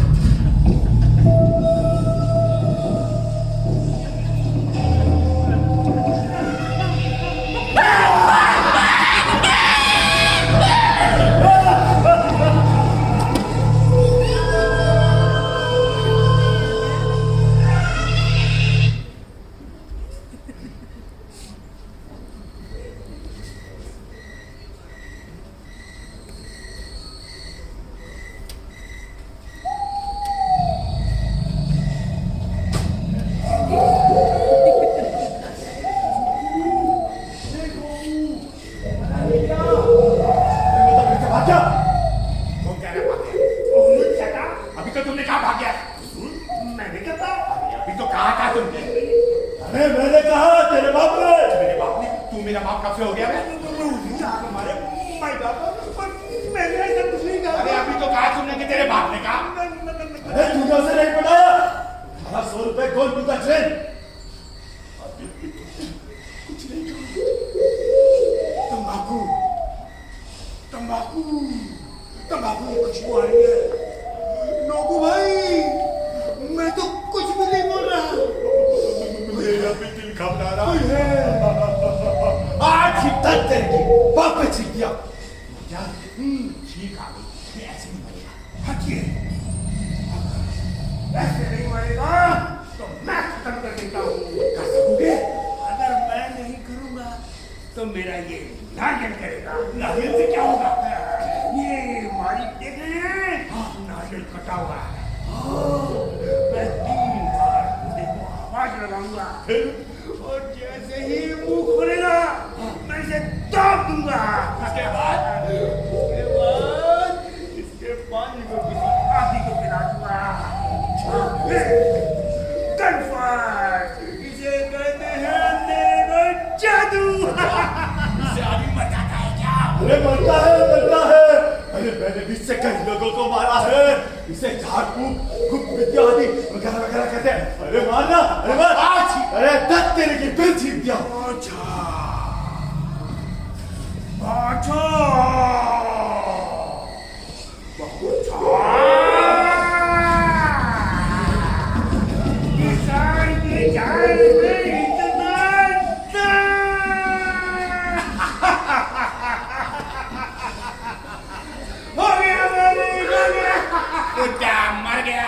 कहा तेरे बाप ने? मेरे बाप ने? तू मेरा बाप कब से हो गया बे? हमारे माय बाप मैंने ऐसा कुछ नहीं कहा। अरे अभी तो कहा तुमने कि तेरे बाप ने कहा। अरे तूने उसे नहीं पढ़ाया? 100 रुपए कौन दूंगा ट्रेन? तंबाकू तंबाकू तंबाकू की खुशबू आ रही है। नोकू भाई मैं तो कुछ भी नहीं बोल रहा। मेरा भी दिल घबरा रहा है। आज ही तक तेरे की बाप पे छीट दिया। क्या? ठीक आ गई। ये ऐसे नहीं बनेगा। हटिए। ऐसे नहीं बनेगा तो मैं खत्म कर देता हूँ। कर सकोगे? अगर मैं नहीं करूँगा तो मेरा ये नारियल करेगा। नारियल से क्या होगा? ये हमारी देख रहे हैं? नारियल कटा हुआ है। मैं 3 बार देखो आवाज लगाऊंगा और जैसे ही मुंह खोलेगा मैं इसे तोड़ दूंगा। इसके बाद इसके पानी को किसी आदि को पिला दूंगा। गनफायर इसे कहते हैं तेरे जादू। इसे आदि मचाता है क्या? अरे मरता है। अरे मैंने भी इससे कई लोगों को मारा है। इसे झाड़ फूक गुप्त विद्या आदि वगैरह वगैरह कहते हैं। अरे मारना, अरे मार। अरे दत्त तेरे की फिर छीन दिया। अच्छा अच्छा मर गया।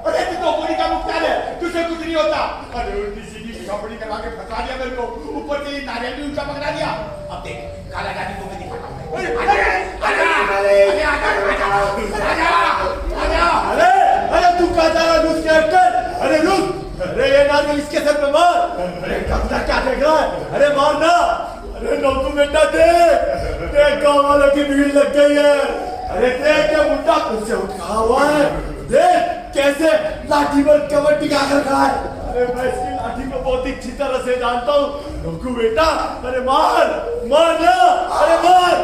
अरे तू तो पूरी का मुख्तार है, तुझसे कुछ नहीं होता। अरे उल्टी सीधी झोपड़ी करवा के फंसा दिया मेरे को, ऊपर से नारियल भी उल्टा पकड़ा दिया। अब देख काला जादू को मैं दिखाता हूँ। अरे तू कहाँ जा रहा है? रुक कैप्टन, अरे रुक। अरे ये नारियल इसके सर पे मार। अरे कब्जा क्या देख रहा है? अरे मारना। अरे नौकू बेटा देख गाँव वालों की भीड़ लग गई है। अरे देख ये मुंडा खुद से उठा हुआ है। देख कैसे लाठी पर कवर टिका कर रहा है। अरे मैं इसकी लाठी को बहुत ही अच्छी तरह से जानता हूँ। नौकू बेटा अरे मार ना। अरे मार।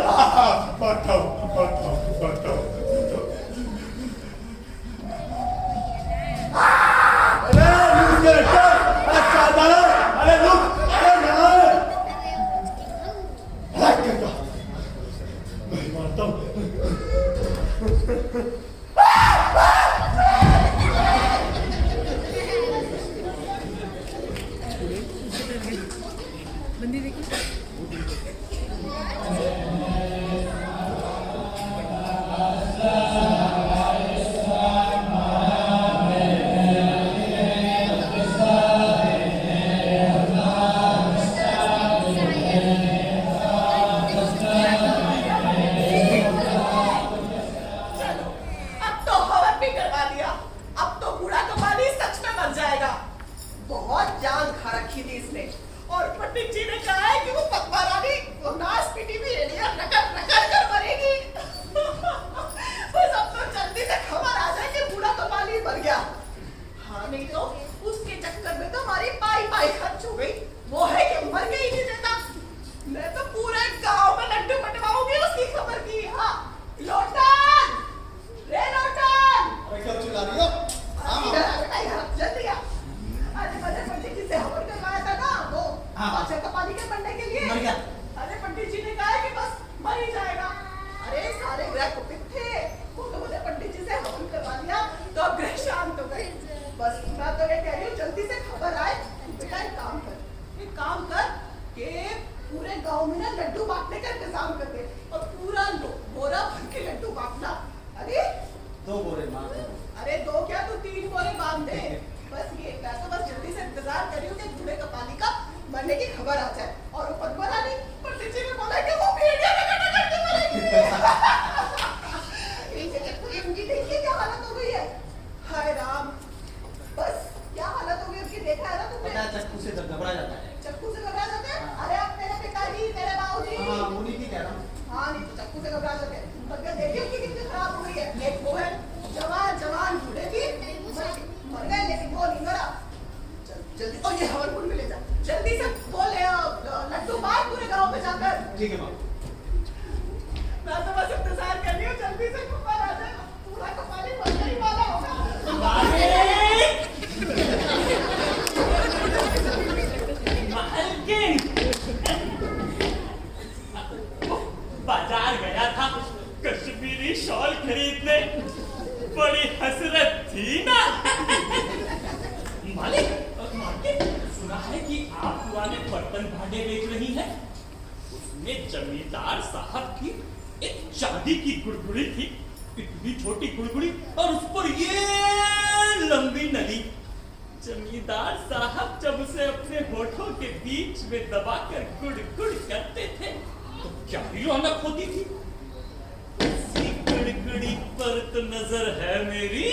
मारता हूँ। अरे रुक के रखो। अरे सावधान। अरे रुक। अरे यार मैं मारता हूँ। से घबरा जाता है। चक्कू से घबरा जाते हैं? अरे अब मेरे पिताजी, मेरे बाबूजी। हाँ उन्हीं की कह रहा हूँ। हाँ नहीं तो चक्कू से घबरा जाते हैं। तबीयत देखिए उसकी कितनी खराब हो गई है। एक वो है जवान बूढ़े थी, मर गए लेकिन वो नहीं मरा। जल्दी और ये हवन कुंड में ले जा। जल्दी से बोले लड्डू बांट पूरे गांव में जाकर। ठीक है माँ। मैं तो बस इंतजार कर रही हूँ, जल्दी से गोपाल आ जाए। पूरा कपाली बनने ही वाला होगा। मालकिन, बाजार गया था कश्मीरी शॉल खरीदने, बड़ी हसरत थी ना। मालिक, सुना है कि आप पुराने बर्तन भांडे बेच रही हैं। उसमें जमींदार साहब की एक चांदी की गुड़गुड़ी थी, इतनी छोटी गुड़गुड़ी और उस पर ये लंबी नली। जमींदार साहब जब उसे अपने होठों के बीच में दबाकर गुड़ गुड़ करते थे तो क्या ही रौनक होती थी। इसी गुड़गुड़ी पर तो नजर है मेरी।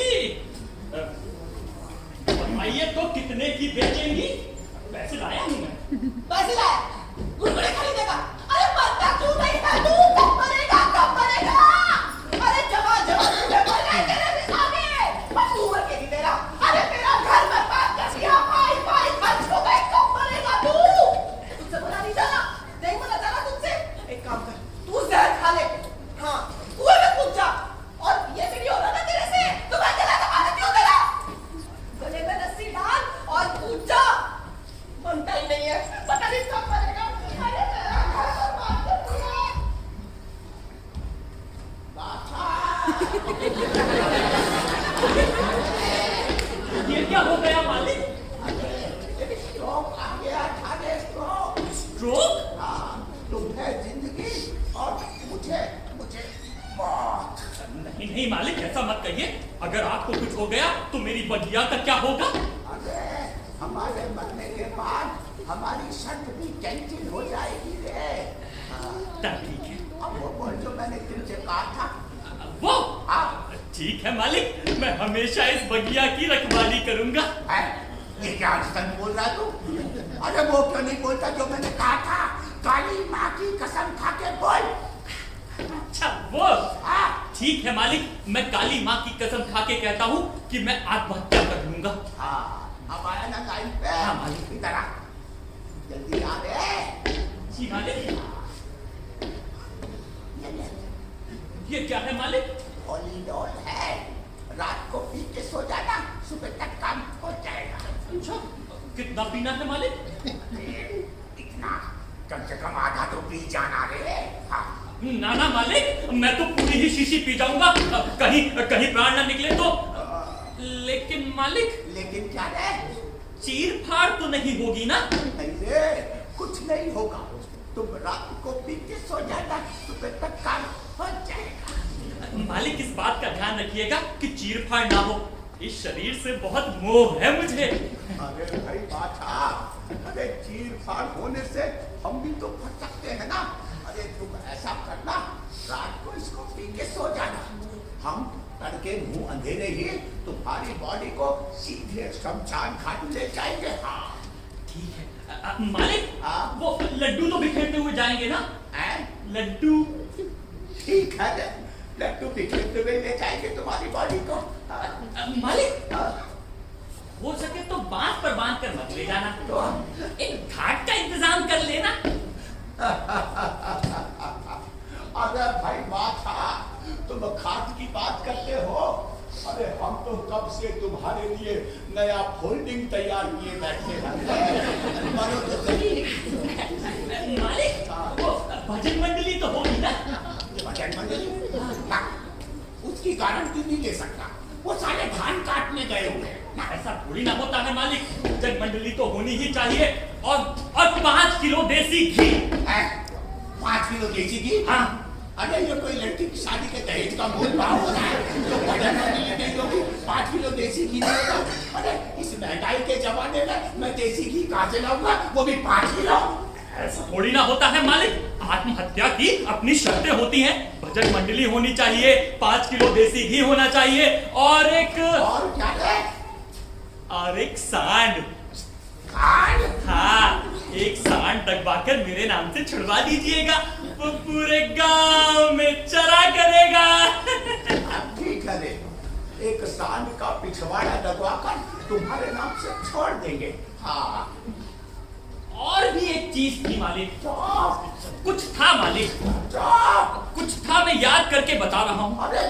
बताइए तो कितने की बेचेंगी? पैसे लाया हूं मैं। पैसे लाया? गुड़गुड़े खरीदेगा? अरे मरता क्यों नहीं है तू? कब मरेगा? कब मरेगा? अरे जवान तुझे मर गए तेरे भी आगे। बस तू मर के नहीं तेरा। अरे तेरा घर बर्बाद कर दिया। पाई खर्च हो गए। कब मरेगा तू? तुझसे बोला नहीं जाना? नहीं बोला जाना तुझसे? एक काम कर, तू जहर खा ले। हाँ, कुएं में कूद जा। और ये भी नहीं हो रहा ना तेरे से, तो मैं गला दबा देती हूँ तेरा। गले में रस्सी डाल और कूद जा। बनता ही नहीं है, पता नहीं कब मरेगा। अरे मेरा घर बर्बाद कर दिया। ये क्या हो गया मालिक? स्ट्रोक आ गया था। स्ट्रोक? तुम्हें जिंदगी और मुझे मौत। नहीं मालिक, ऐसा मत कहिए। अगर आपको कुछ हो गया तो मेरी बगिया का क्या होगा? अरे हमारे मरने के बाद हमारी शर्त भी कैंसिल हो जाएगी रे। तब ठीक है। अब वो बोल जो मैंने तुमसे कहा था वो हाँ ठीक है मालिक, मैं हमेशा इस बगिया की रखवाली करूंगा। है? ये क्या आजकल बोल रहा तू? अरे वो क्यों नहीं बोलता जो मैंने कहा था? काली माँ की कसम खा के बोल। अच्छा वो हाँ ठीक है मालिक, मैं काली माँ की कसम खा के कहता हूँ कि मैं आत्महत्या कर लूंगा। हाँ अब आया ना लाइन पे। हाँ, मालिक। इधर आ, जल्दी आ रे। जी मालिक। ये ले, ये क्या है मालिक? ओलिडोल है, रात को पी के सो जाना, सुबह तक काम हो जाएगा। अच्छा, कितना पीना है मालिक? इतना, कम से कम आधा तो पी जाना रे। हाँ ना ना मालिक, मैं तो पूरी ही शीशी पी जाऊंगा। कहीं कहीं प्राण ना निकले तो। लेकिन मालिक, लेकिन क्या रे? चीर फाड़ तो नहीं होगी ना? नहीं रे, कुछ नहीं होगा। तुम रात को पी के सो जाना, सुबह तक काम हो जाएगा। मालिक इस बात का ध्यान रखिएगा कि चीर फाड़ ना हो। इस शरीर से बहुत मोह है मुझे। अरे भाई बाछा, अरे चीर फाड़ होने से हम भी तो फट सकते हैं ना। अरे तुम ऐसा करना, रात को इसको पी के सो जाना। हम तड़के मुंह अंधेरे ही तुम्हारी बॉडी को सीधे शमशान घाट ले जाएंगे। हाँ ठीक है मालिक। हाँ? वो लड्डू तो बिखेरते हुए जाएंगे ना? लड्डू ठीक है, लड्डू बिखेरते हुए ले जाएंगे तुम्हारी बॉडी को। मालिक, हो सके तो बांस पर बांध कर मत ले जाना। तो एक घाट का इंतजाम कर लेना। अरे भाई बाछा, तुम खाट की बात करते हो। अरे हम तो कब से तुम्हारे लिए नया फोल्डिंग तैयार किए बैठे हैं। मानो तो सही। मालिक, वो भजन मंडली तो होगी ना? भजन मंडली? ना, उसकी गारंटी नहीं ले सकता। वो सारे धान काटने गए हुए हैं। ऐसा थोड़ी ना होता है मालिक, भजन मंडली तो होनी ही चाहिए। और 5 किलो देसी घी। 5 किलो देसी घी? हाँ। अरे ये कोई लड़की की शादी के दहेज का मोल भाव हो रहा है तो भजन मंडली नहीं होगी, 5 किलो देसी घी नहीं होगा। अरे इस महंगाई के जमाने में मैं देसी घी कहाँ से लाऊंगा, वो भी 5 किलो? ऐसा थोड़ी ना होता है मालिक। आत्महत्या की अपनी शर्तें होती हैं। भजन मंडली होनी चाहिए, 5 किलो देसी घी होना चाहिए और और क्या है? एक सांड। सांड? आकर मेरे नाम से छुड़वा दीजिएगा, वो पूरे गांव में चरा करेगा। ठीक है रे, एक सांड का पिछवाड़ा लगवाकर तुम्हारे नाम से छोड़ देंगे। हाँ, और भी एक चीज थी मालिक। कुछ था मालिक, कुछ था, मैं याद करके बता रहा हूँ। अरे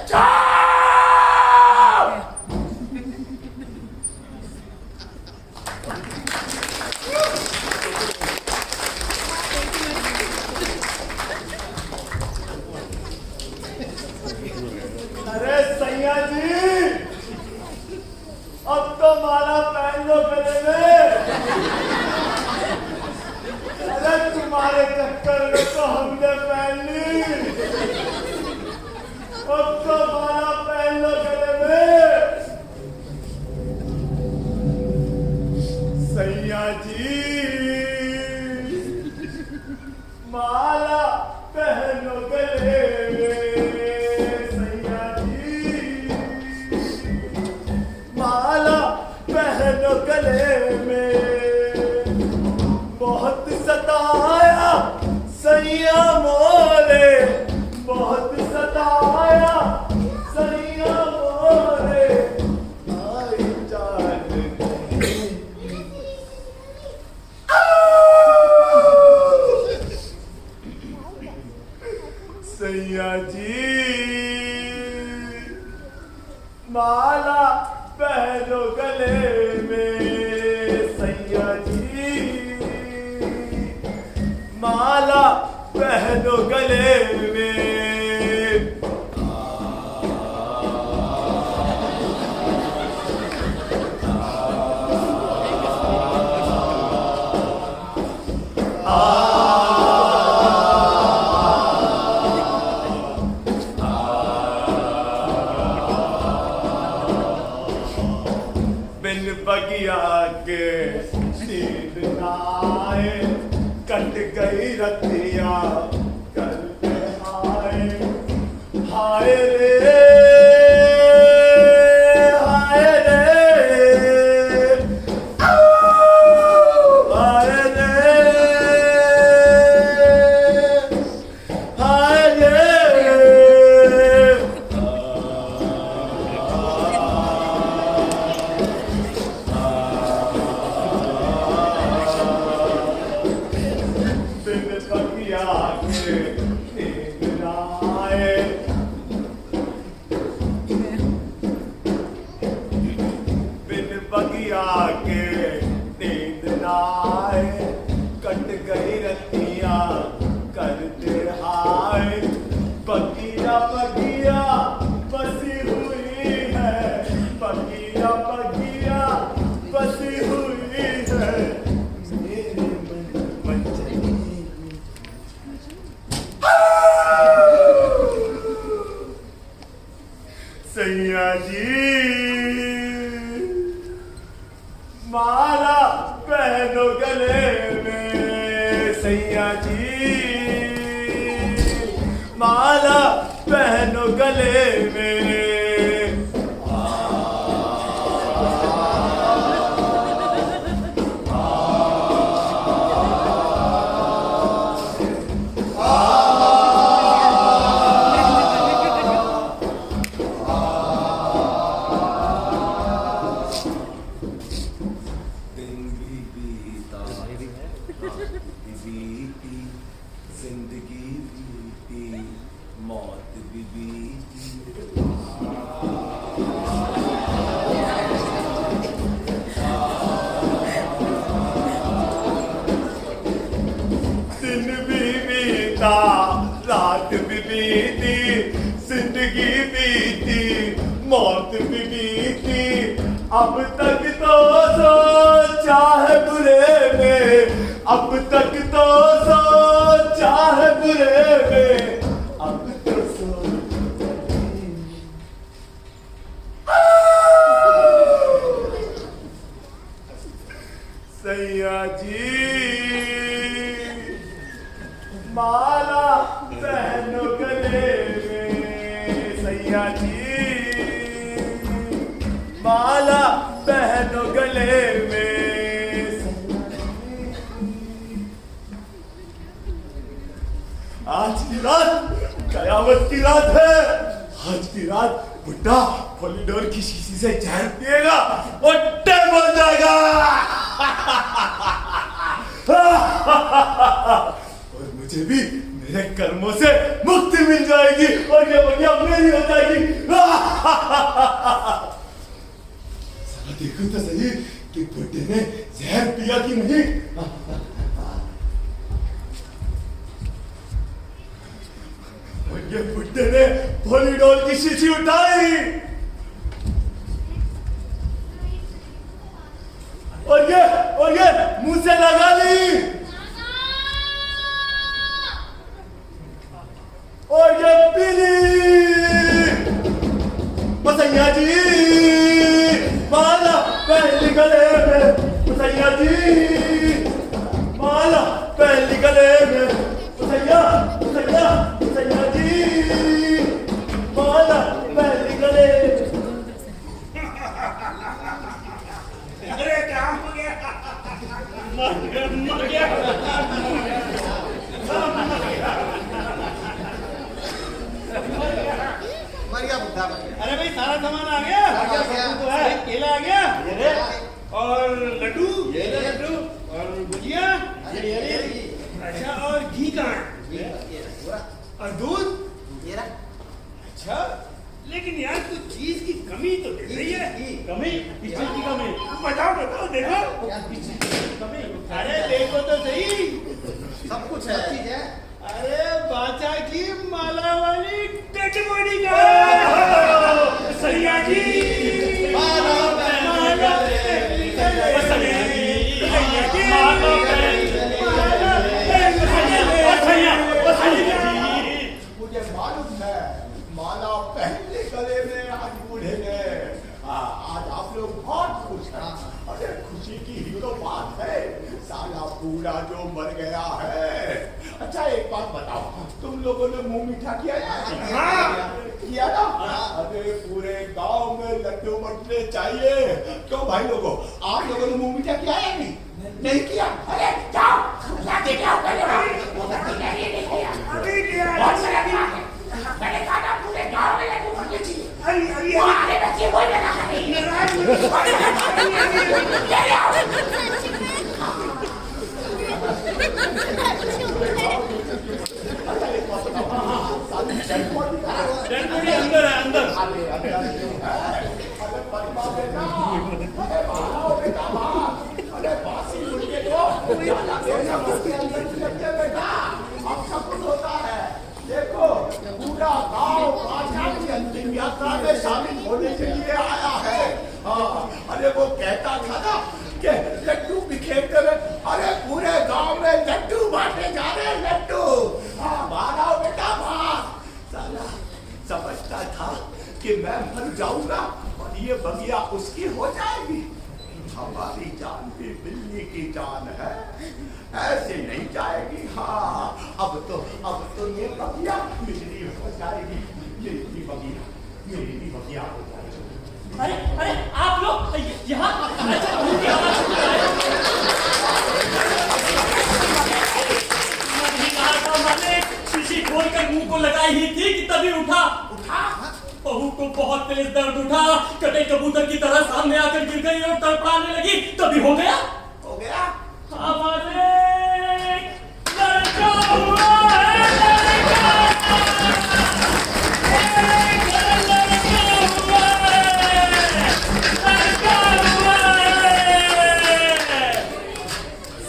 अरे सैया जी, अब तो माला पहन लो गले में। अरे तुम्हारे चक्कर में तो हमने पहन ली, अब तो माला पहन लो गले में। सैया जी, माला पहनो गले में। सैया जी, माला पहनो गले में। बहुत सताया सैया मोरे, बहुत सताया सैया मोरे। आई जान सैया जी, माला पहनो गले में। सैया जी, माला पहनो गले में। बिन बगिया के नींद ना आए, कट गई रतिया करते आए। हाय रे, हाय रे, हाय रे, हाय रे। बिन बगिया के नींद ना आए, बिन बगिया के नींद ना आए। कट गई रतिया करते आए। बगिया बगिया बसी हुई है, बगिया बगिया बसी हुई है। मेरे मन मंचली सैया जी, माला पहनो गले में। सैया जी, माला पहनो गले में। दिन भी बीता, रात भी बीती, जिंदगी बीती, मौत भी बीती। दिन भी बीता, रात भी बीती, जिंदगी बीती, मौत भी बीती। अब तक तो सोचा है बुरे में, अब तक तो सोचा है बुरे में। अब तो सैया जी, माला पहनो गले में। सैया जी, माला पहनो गले में। रात बुड्ढा कॉरिडोर की शीशी से जहर पिएगा और टेबल जाएगा। और मुझे भी मेरे कर्मों से मुक्ति मिल जाएगी और ये बढ़िया मेरी हो जाएगी। साला देखो तो सही कि बुड्ढे ने जहर पिया कि नहीं। और ये बुड्ढे ने पॉलीडोल की शीशी उठाई और ये मुंह से लगा ली और ये पी ली। मसैया जी माला पहली गले में, मसैया जी माला पहली गले में, मसैया मसैया मसैया जी माला पहली गले में। अरे क्या हो गया? मर गया। मरिया बुद्धा मर गया। अरे भाई सारा सामान आ गया। आ गया। तो है केला आ गया ये और लड्डू ये ले। लड्डू और गुजिया ये अच्छा और घी कहाँ है? और दूध अच्छा लेकिन यार कुछ चीज की कमी तो दिख रही है। कमी? किस चीज की कमी? बताओ बताओ देखो कमी? अरे देखो तो सही सब कुछ है। अरे बाचा की माला वाली डेड बॉडी का सैया जी माला माला सैया जी सैया जी माला मुझे मालूम है माला पहले गले में आज बूढ़े ने। आज आप लोग बहुत खुश हैं। अरे खुशी की ही तो बात है, साला बूढ़ा जो मर गया है। अच्छा एक बात बताओ, तुम लोगों ने मुंह मीठा किया ना? किया ना? अरे पूरे गांव में लड्डू बंटने चाहिए। क्यों भाई लोगों, आप लोगों ने मुंह मीठा किया या नहीं? नहीं किया? अरे जाओ लाके क्या पहले नहीं किया। बहुत सारा दिमाग है। मैंने कहा था पूरे गांव में लड्डू बंटने चाहिए। वो आगे बच्चे कोई ना करे। डेड बॉडी अंदर है, अंदर। अरे बासी मुर्गे को अब सब कुछ होता है। देखो पूरा गांव बादशाह की अंतिम यात्रा में शामिल होने के लिए आया है। अरे वो कहता था ना कि लड्डू बिखेरते हुए, अरे पूरे गांव में लड्डू बांटे जा रहे हैं, लड्डू। मारा बेटा मार। साला समझता था कि मैं मर जाऊंगा और ये बगिया उसकी हो जाएगी। हमारी जान भी बिल्ली की जान है, ऐसे नहीं जाएगी। हाँ अब तो ये बगिया मेरी हो जाएगी। मेरी भी बगिया हो जाएगी। अरे अरे आप लोग यहाँ शीशी खोल कर मुंह को लगाई ही थी कि तभी उठा। बहू को बहुत तेज दर्द उठा, कटे कबूतर की तरह सामने आकर गिर गई और तड़पड़ाने लगी। तभी हो गया हमारे लड़का हुआ है, लड़का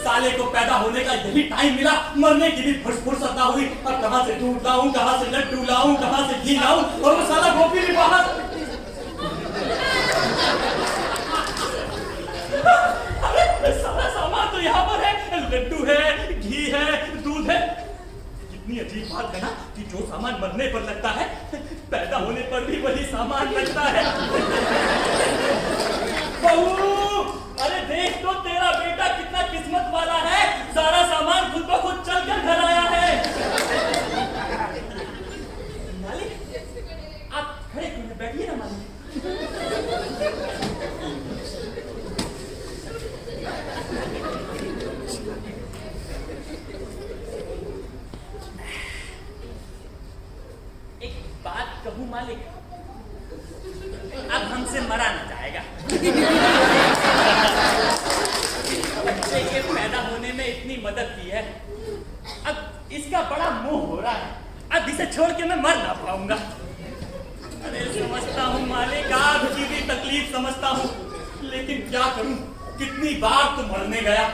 साले को पैदा होने का यही टाइम मिला, मरने की भी फुर्सत ना हुई। अब कहां से दूध लाऊं, कहां से लड्डू लाऊं, कहां से घी लाऊं, और वो साला गोपी भी बाहर। अरे सारा सामान तो यहाँ पर है, लड्डू है, घी है, दूध है। कितनी अजीब बात है ना कि जो सामान मरने पर लगता है, पैदा होने पर भी वही सामान लगता है। बहू, अरे देख तो तेरा बेटा कितना किस्मत वाला है, सारा सामान खुद ब खुद चल कर घर आया है। मालिक, आप खड़े क्यों हैं? बैठिए ना मालिक। एक मदद की है। अब इसका बड़ा मोह हो रहा है, अब इसे छोड़ के मैं मर ना पाऊंगा। अरे समझता हूँ मालिक, आपकी भी तकलीफ समझता हूँ, लेकिन क्या करूँ, कितनी बार तो मरने गया,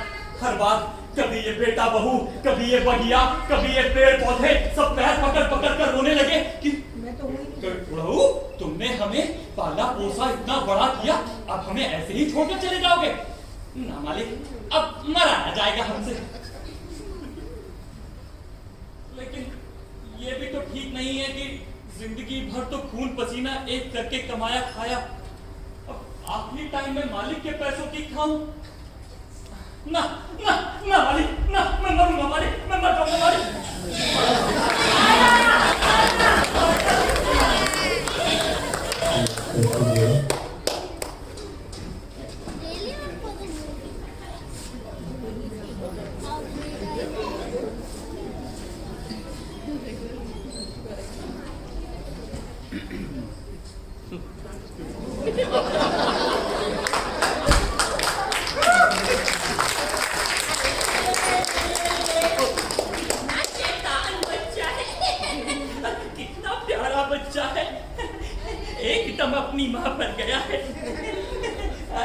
हर बार कभी ये बेटा बहू, कभी ये बगिया, कभी ये पेड़ पौधे सब पैर पकड़ पकड़ कर रोने लगे कि बहू तुमने हमें पाला पोसा इतना बड़ा किया, अब हमें ऐसे ही छोड़कर चले जाओगे? ना मालिक, अब मरा ना जाएगा हमसे। लेकिन ये भी तो ठीक नहीं है कि जिंदगी भर तो खून पसीना एक करके कमाया खाया, अब आखिरी टाइम में मालिक के पैसों की खाऊं? ना ना ना मालिक, ना, मैं मरूंगा मालिक, मैं मर जाऊंगा मालिक। कितना प्यारा बच्चा है, एकदम अपनी माँ पर गया है।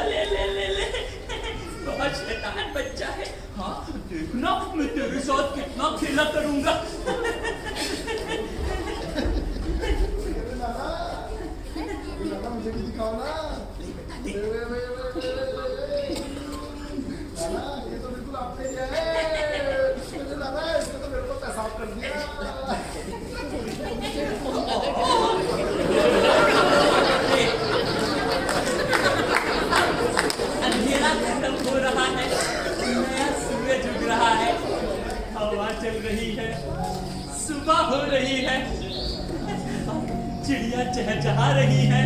ले ले ले ले, बहुत शैतान बच्चा है। हाँ देखना, मैं तेरे साथ कितना खेला करूंगा। नाना मुझे भी दिखाओ ना। नाना ये तो बिल्कुल आपने किया है। नाना इसने तो मेरे को पेशाब कर दिया। अंधेरा खत्म हो रहा है, नया सूरज उग रहा है, हवा चल रही है, सुबह हो रही है, चिड़िया चहचहा रही है।